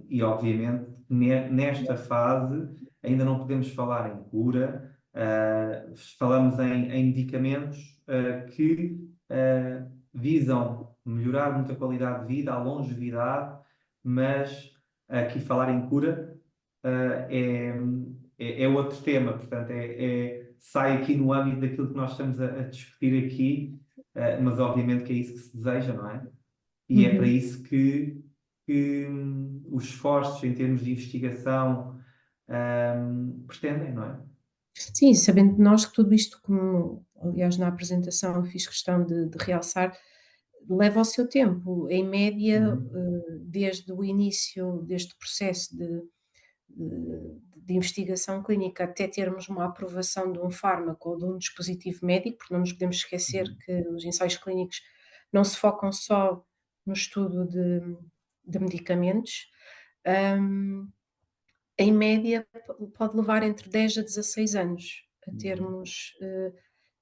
E obviamente nesta fase ainda não podemos falar em cura, falamos em medicamentos que visam melhorar muito a qualidade de vida, a longevidade, mas aqui falar em cura é outro tema, portanto sai aqui no âmbito daquilo que nós estamos a discutir aqui, mas obviamente que é isso que se deseja, não é? E é para isso que os esforços em termos de investigação pretendem, não é? Sim, sabendo nós que tudo isto, como aliás na apresentação eu fiz questão de realçar, leva o seu tempo. Em média, Uhum. desde o início deste processo de investigação clínica até termos uma aprovação de um fármaco ou de um dispositivo médico, porque não nos podemos esquecer Uhum. que os ensaios clínicos não se focam só no estudo de medicamentos. Hum, Em média, pode levar entre 10 a 16 anos a termos,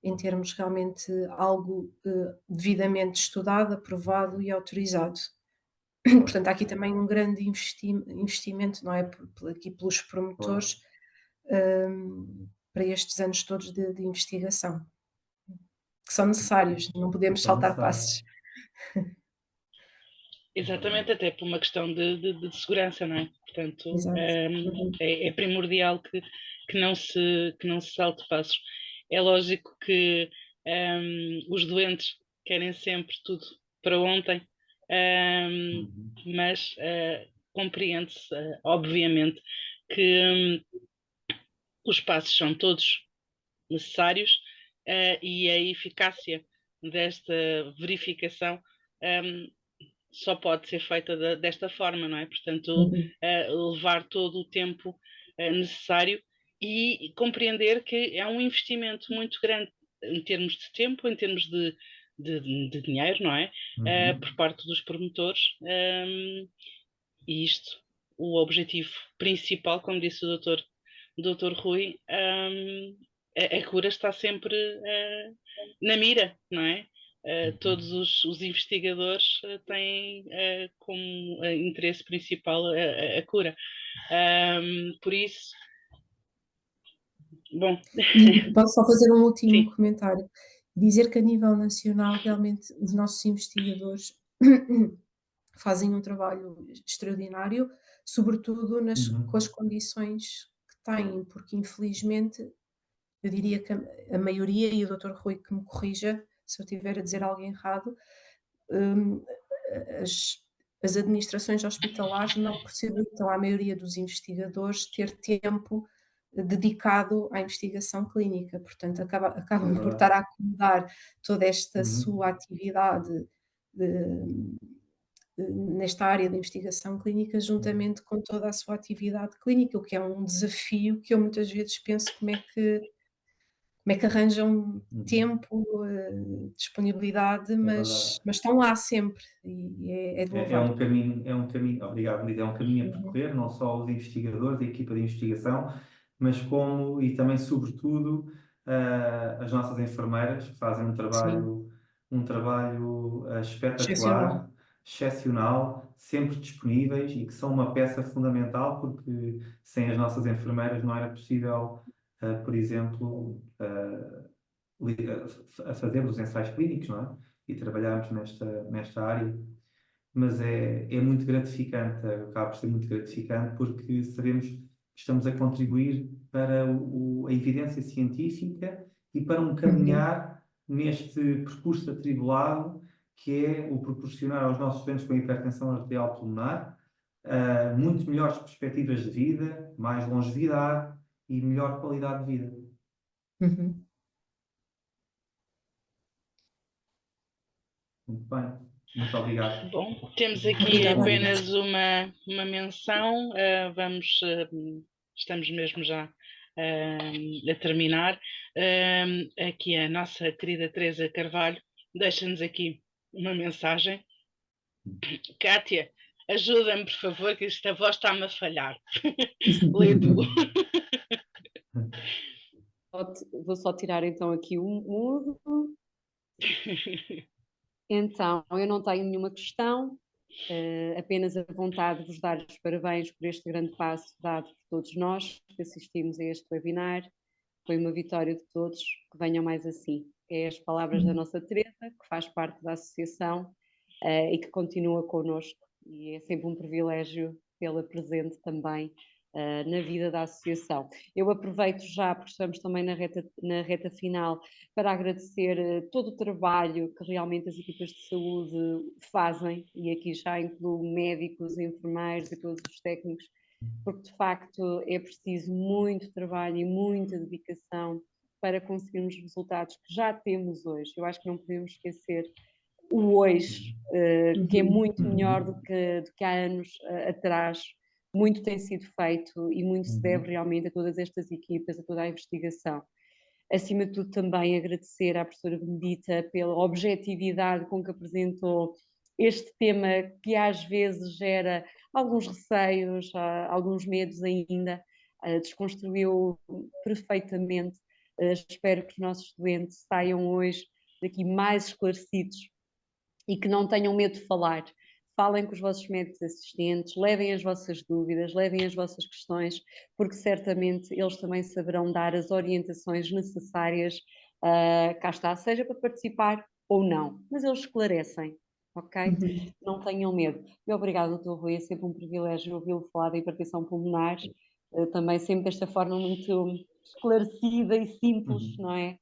em termos realmente algo, devidamente estudado, aprovado e autorizado. Claro, Portanto, há aqui também um grande investimento, não é, aqui pelos claro. promotores, para estes anos todos de investigação, que são necessários, não podemos São saltar necessários. passos. Exatamente, até por uma questão de segurança, não é? Portanto, Exato. Uhum. é primordial que não se salte passos. É lógico que os doentes querem sempre tudo para ontem, Uhum. mas compreende-se, obviamente, que os passos são todos necessários e a eficácia desta verificação só pode ser feita desta forma, não é? Portanto, Uhum. levar todo o tempo necessário e compreender que é um investimento muito grande em termos de tempo, em termos de dinheiro, não é? Uhum. Por parte dos promotores. E isto, o objetivo principal, como disse o Dr. Rui, a cura está sempre na mira, não é? Todos os investigadores têm como interesse principal a cura. Por isso, bom, E posso só fazer um último sim, comentário, dizer que a nível nacional realmente os nossos investigadores fazem um trabalho extraordinário, sobretudo com as Uhum. condições que têm, porque infelizmente eu diria que a maioria, e o Dr. Rui que me corrija se eu estiver a dizer algo errado, hum, as, as administrações hospitalares não possibilitam à maioria dos investigadores ter tempo dedicado à investigação clínica, portanto É acabam por verdade. estar a acomodar toda esta Uhum. sua atividade de, nesta área de investigação clínica, juntamente com toda a sua atividade clínica, o que é um desafio que eu muitas vezes penso como é que arranjam tempo, disponibilidade, É mas verdade. estão lá sempre e é de louvar. É um caminho, obrigado, Lídia, é um caminho a percorrer, não só os investigadores, a equipa de investigação, mas como e também, sobretudo, as nossas enfermeiras, que fazem Sim, um trabalho excepcional. espetacular, excepcional, sempre disponíveis e que são uma peça fundamental, porque sem as nossas enfermeiras não era possível, por exemplo, a fazer os ensaios clínicos, não é? E trabalharmos nesta área. Mas é muito gratificante, acaba por ser muito gratificante, porque sabemos que estamos a contribuir para a evidência científica e para um Uhum, caminhar neste percurso atribulado, que é o proporcionar aos nossos doentes com hipertensão arterial pulmonar muito melhores perspectivas de vida, mais longevidade e melhor qualidade de vida. uhum. Muito bem, muito obrigado. Bom, temos aqui Obrigada a apenas nós. uma menção, estamos mesmo já a terminar. Aqui a nossa querida Teresa Carvalho deixa-nos aqui uma mensagem. Kátia, ajuda-me, por favor, que esta voz está-me a falhar. Lê tu. Vou só tirar então aqui o mudo. Então, eu não tenho nenhuma questão, apenas a vontade de vos dar os parabéns por este grande passo dado por todos nós que assistimos a este webinar. Foi uma vitória de todos, que venham mais assim. É as palavras da nossa Teresa, que faz parte da associação e que continua connosco. E é sempre um privilégio tê-la presente também na vida da associação. Eu aproveito já, porque estamos também na reta final, para agradecer todo o trabalho que realmente as equipas de saúde fazem, e aqui já incluo médicos, enfermeiros e todos os técnicos, porque de facto é preciso muito trabalho e muita dedicação para conseguirmos os resultados que já temos hoje. Eu acho que não podemos esquecer o hoje, que é muito melhor do que há anos atrás. Muito tem sido feito e muito se deve realmente a todas estas equipas, a toda a investigação. Acima de tudo, também agradecer à professora Benedita pela objetividade com que apresentou este tema, que às vezes gera alguns receios, alguns medos ainda, desconstruiu perfeitamente. Espero que os nossos doentes saiam hoje daqui mais esclarecidos e que não tenham medo de falar. Falem com os vossos médicos assistentes, levem as vossas dúvidas, levem as vossas questões, porque certamente eles também saberão dar as orientações necessárias, cá está, seja para participar ou não, mas eles esclarecem, ok? Não tenham medo. E obrigado, Dr. Rui, é sempre um privilégio ouvi-lo falar da hipertensão pulmonar, também sempre desta forma muito esclarecida e simples, não é?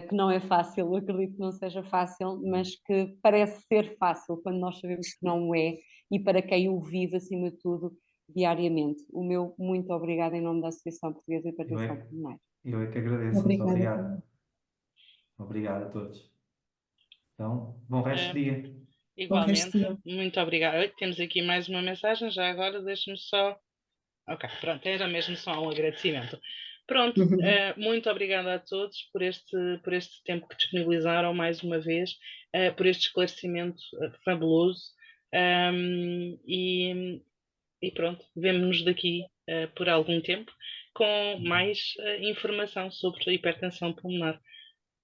Que não é fácil, eu acredito que não seja fácil, mas que parece ser fácil quando nós sabemos que não é, e para quem o vive, acima de tudo, diariamente. O meu muito obrigado em nome da Associação Portuguesa de Hipertensão Pulmonar. Eu é que agradeço, muito obrigado. Obrigado a todos. Então, bom resto de dia. Igualmente, muito obrigada. Temos aqui mais uma mensagem, já agora deixe-me só. Ok, pronto, era mesmo só um agradecimento. Pronto, muito obrigada a todos por este tempo que disponibilizaram mais uma vez, por este esclarecimento fabuloso. E pronto, vemo-nos daqui por algum tempo com mais informação sobre a hipertensão pulmonar.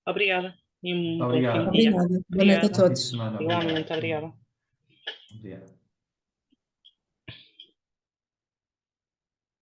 Obrigada e um bom fim de dia. Obrigada. Boa noite a todos. Igualmente, obrigada. Obrigado.